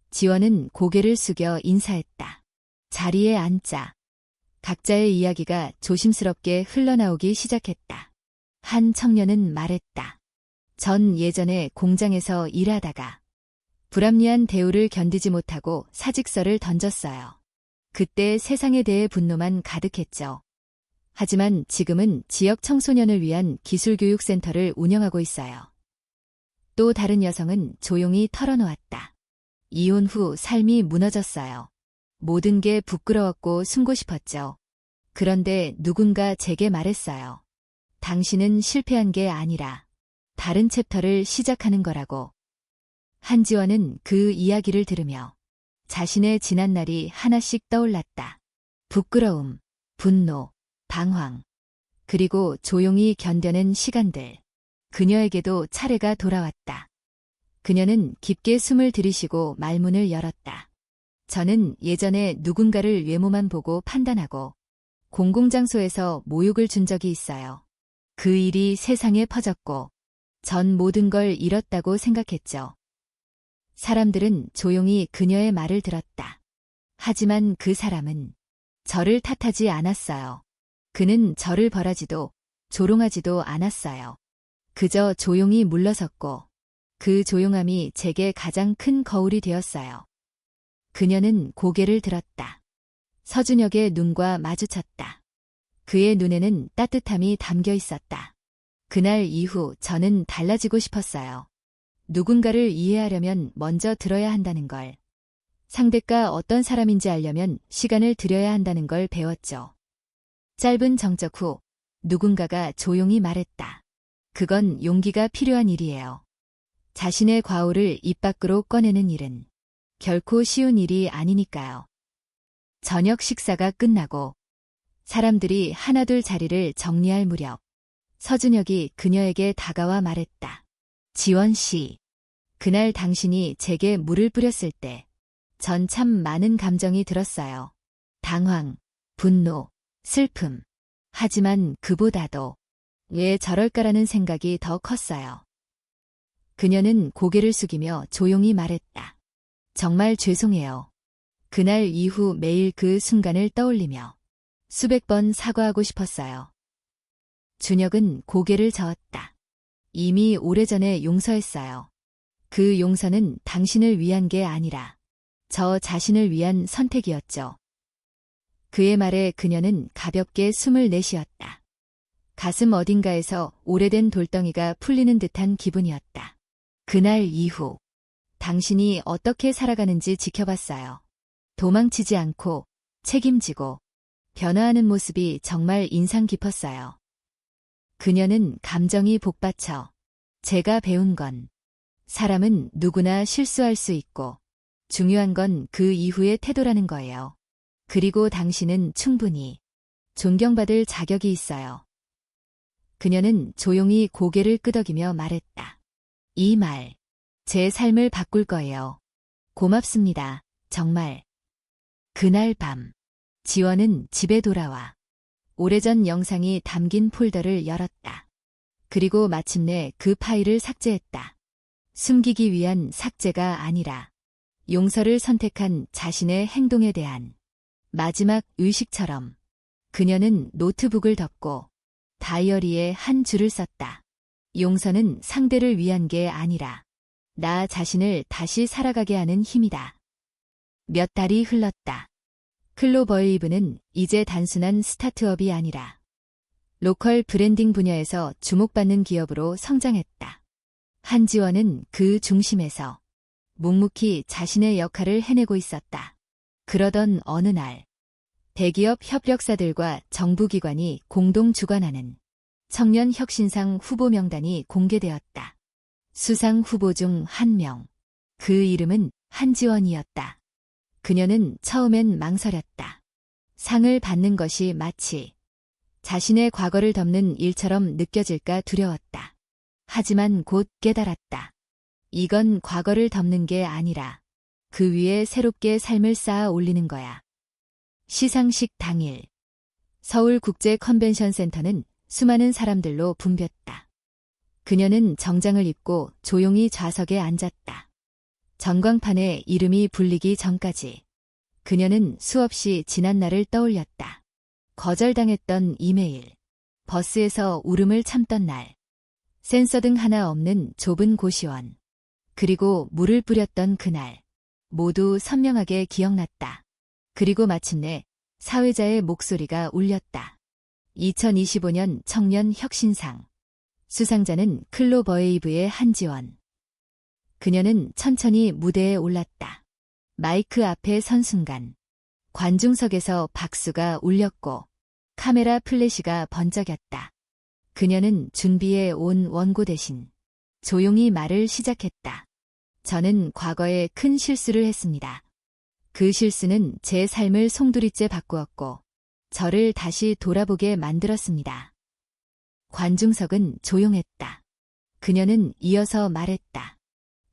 지원은 고개를 숙여 인사했다. 자리에 앉자. 각자의 이야기가 조심스럽게 흘러나오기 시작했다. 한 청년은 말했다. 전 예전에 공장에서 일하다가 불합리한 대우를 견디지 못하고 사직서를 던졌어요. 그때 세상에 대해 분노만 가득했죠. 하지만 지금은 지역 청소년을 위한 기술교육센터를 운영하고 있어요. 또 다른 여성은 조용히 털어놓았다. 이혼 후 삶이 무너졌어요. 모든 게 부끄러웠고 숨고 싶었죠. 그런데 누군가 제게 말했어요. 당신은 실패한 게 아니라 다른 챕터를 시작하는 거라고. 한지원은 그 이야기를 들으며 자신의 지난 날이 하나씩 떠올랐다. 부끄러움, 분노, 방황, 그리고 조용히 견뎌낸 시간들. 그녀에게도 차례가 돌아왔다. 그녀는 깊게 숨을 들이쉬고 말문을 열었다. 저는 예전에 누군가를 외모만 보고 판단하고 공공장소에서 모욕을 준 적이 있어요. 그 일이 세상에 퍼졌고 전 모든 걸 잃었다고 생각했죠. 사람들은 조용히 그녀의 말을 들었다. 하지만 그 사람은 저를 탓하지 않았어요. 그는 저를 벌하지도 조롱하지도 않았어요. 그저 조용히 물러섰고 그 조용함이 제게 가장 큰 거울이 되었어요. 그녀는 고개를 들었다. 서준혁의 눈과 마주쳤다. 그의 눈에는 따뜻함이 담겨 있었다. 그날 이후 저는 달라지고 싶었어요. 누군가를 이해하려면 먼저 들어야 한다는 걸. 상대가 어떤 사람인지 알려면 시간을 들여야 한다는 걸 배웠죠. 짧은 정적 후 누군가가 조용히 말했다. 그건 용기가 필요한 일이에요. 자신의 과오를 입 밖으로 꺼내는 일은 결코 쉬운 일이 아니니까요. 저녁 식사가 끝나고 사람들이 하나둘 자리를 정리할 무렵 서준혁이 그녀에게 다가와 말했다. 지원 씨, 그날 당신이 제게 물을 뿌렸을 때 전 참 많은 감정이 들었어요. 당황, 분노, 슬픔. 하지만 그보다도 왜 저럴까라는 생각이 더 컸어요. 그녀는 고개를 숙이며 조용히 말했다. 정말 죄송해요. 그날 이후 매일 그 순간을 떠올리며 수백 번 사과하고 싶었어요. 준혁은 고개를 저었다. 이미 오래전에 용서했어요. 그 용서는 당신을 위한 게 아니라 저 자신을 위한 선택이었죠. 그의 말에 그녀는 가볍게 숨을 내쉬었다. 가슴 어딘가에서 오래된 돌덩이가 풀리는 듯한 기분이었다. 그날 이후 당신이 어떻게 살아가는지 지켜봤어요. 도망치지 않고 책임지고 변화하는 모습이 정말 인상 깊었어요. 그녀는 감정이 복받쳐 제가 배운 건 사람은 누구나 실수할 수 있고 중요한 건 그 이후의 태도라는 거예요. 그리고 당신은 충분히 존경받을 자격이 있어요. 그녀는 조용히 고개를 끄덕이며 말했다. 이 말, 제 삶을 바꿀 거예요. 고맙습니다. 정말. 그날 밤, 지원은 집에 돌아와 오래전 영상이 담긴 폴더를 열었다. 그리고 마침내 그 파일을 삭제했다. 숨기기 위한 삭제가 아니라 용서를 선택한 자신의 행동에 대한 마지막 의식처럼 그녀는 노트북을 덮고 다이어리에 한 줄을 썼다. 용서는 상대를 위한 게 아니라 나 자신을 다시 살아가게 하는 힘이다. 몇 달이 흘렀다. 클로버웨이브는 이제 단순한 스타트업이 아니라 로컬 브랜딩 분야에서 주목받는 기업으로 성장했다. 한지원은 그 중심에서 묵묵히 자신의 역할을 해내고 있었다. 그러던 어느 날, 대기업 협력사들과 정부기관이 공동 주관하는 청년 혁신상 후보 명단이 공개되었다. 수상 후보 중 한 명. 그 이름은 한지원이었다. 그녀는 처음엔 망설였다. 상을 받는 것이 마치 자신의 과거를 덮는 일처럼 느껴질까 두려웠다. 하지만 곧 깨달았다. 이건 과거를 덮는 게 아니라 그 위에 새롭게 삶을 쌓아 올리는 거야. 시상식 당일 서울국제컨벤션센터는 수많은 사람들로 붐볐다. 그녀는 정장을 입고 조용히 좌석에 앉았다. 전광판에 이름이 불리기 전까지 그녀는 수없이 지난 날을 떠올렸다. 거절당했던 이메일, 버스에서 울음을 참던 날, 센서등 하나 없는 좁은 고시원, 그리고 물을 뿌렸던 그날, 모두 선명하게 기억났다. 그리고 마침내 사회자의 목소리가 울렸다. 2025년 청년 혁신상. 수상자는 클로버웨이브의 한지원. 그녀는 천천히 무대에 올랐다. 마이크 앞에 선 순간 관중석에서 박수가 울렸고 카메라 플래시가 번쩍였다. 그녀는 준비해 온 원고 대신 조용히 말을 시작했다. 저는 과거에 큰 실수를 했습니다. 그 실수는 제 삶을 송두리째 바꾸었고 저를 다시 돌아보게 만들었습니다. 관중석은 조용했다. 그녀는 이어서 말했다.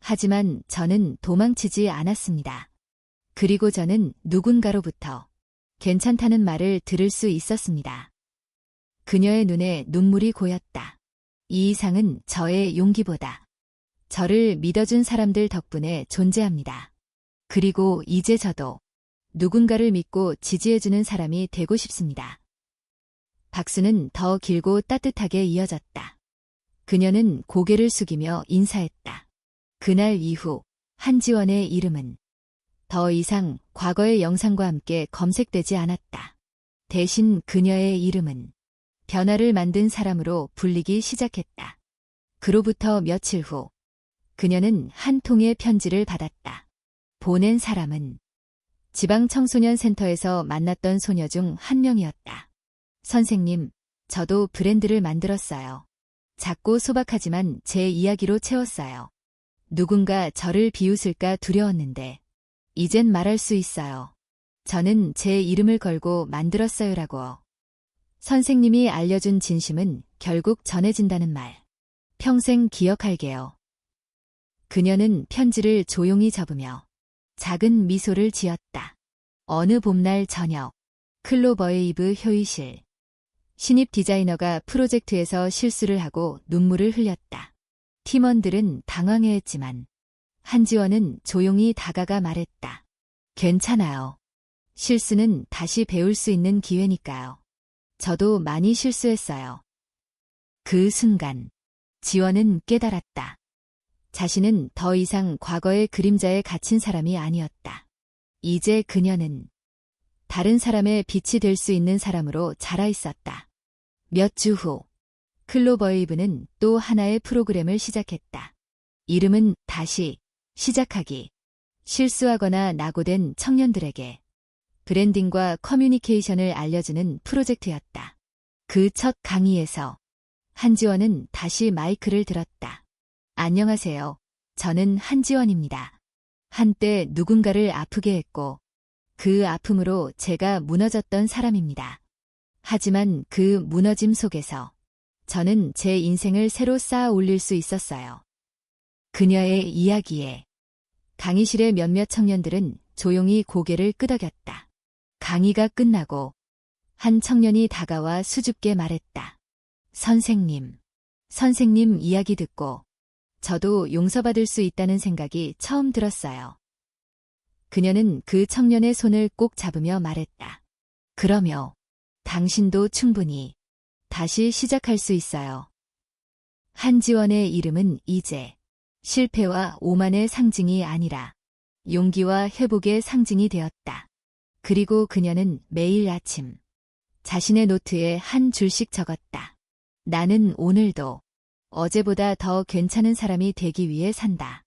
하지만 저는 도망치지 않았습니다. 그리고 저는 누군가로부터 괜찮다는 말을 들을 수 있었습니다. 그녀의 눈에 눈물이 고였다. 이 이상은 저의 용기보다 저를 믿어준 사람들 덕분에 존재합니다. 그리고 이제 저도 누군가를 믿고 지지해주는 사람이 되고 싶습니다. 박수는 더 길고 따뜻하게 이어졌다. 그녀는 고개를 숙이며 인사했다. 그날 이후 한지원의 이름은 더 이상 과거의 영상과 함께 검색되지 않았다. 대신 그녀의 이름은 변화를 만든 사람으로 불리기 시작했다. 그로부터 며칠 후 그녀는 한 통의 편지를 받았다. 보낸 사람은 지방청소년센터에서 만났던 소녀 중 한 명이었다. 선생님, 저도 브랜드를 만들었어요. 작고 소박하지만 제 이야기로 채웠어요. 누군가 저를 비웃을까 두려웠는데 이젠 말할 수 있어요. 저는 제 이름을 걸고 만들었어요라고. 선생님이 알려준 진심은 결국 전해진다는 말. 평생 기억할게요. 그녀는 편지를 조용히 접으며 작은 미소를 지었다. 어느 봄날 저녁, 클로버웨이브 효의실. 신입 디자이너가 프로젝트에서 실수를 하고 눈물을 흘렸다. 팀원들은 당황해했지만 한지원은 조용히 다가가 말했다. 괜찮아요. 실수는 다시 배울 수 있는 기회니까요. 저도 많이 실수했어요. 그 순간 지원은 깨달았다. 자신은 더 이상 과거의 그림자에 갇힌 사람이 아니었다. 이제 그녀는 다른 사람의 빛이 될 수 있는 사람으로 자라 있었다. 몇 주 후, 클로버웨이브는 또 하나의 프로그램을 시작했다. 이름은 다시 시작하기. 실수하거나 낙오된 청년들에게 브랜딩과 커뮤니케이션을 알려주는 프로젝트였다. 그 첫 강의에서 한지원은 다시 마이크를 들었다. 안녕하세요. 저는 한지원입니다. 한때 누군가를 아프게 했고 그 아픔으로 제가 무너졌던 사람입니다. 하지만 그 무너짐 속에서 저는 제 인생을 새로 쌓아 올릴 수 있었어요. 그녀의 이야기에 강의실의 몇몇 청년들은 조용히 고개를 끄덕였다. 강의가 끝나고 한 청년이 다가와 수줍게 말했다. 선생님 이야기 듣고 저도 용서받을 수 있다는 생각이 처음 들었어요. 그녀는 그 청년의 손을 꼭 잡으며 말했다. 그러며 당신도 충분히 다시 시작할 수 있어요. 한지원의 이름은 이제 실패와 오만의 상징이 아니라 용기와 회복의 상징이 되었다. 그리고 그녀는 매일 아침 자신의 노트에 한 줄씩 적었다. 나는 오늘도 어제보다 더 괜찮은 사람이 되기 위해 산다.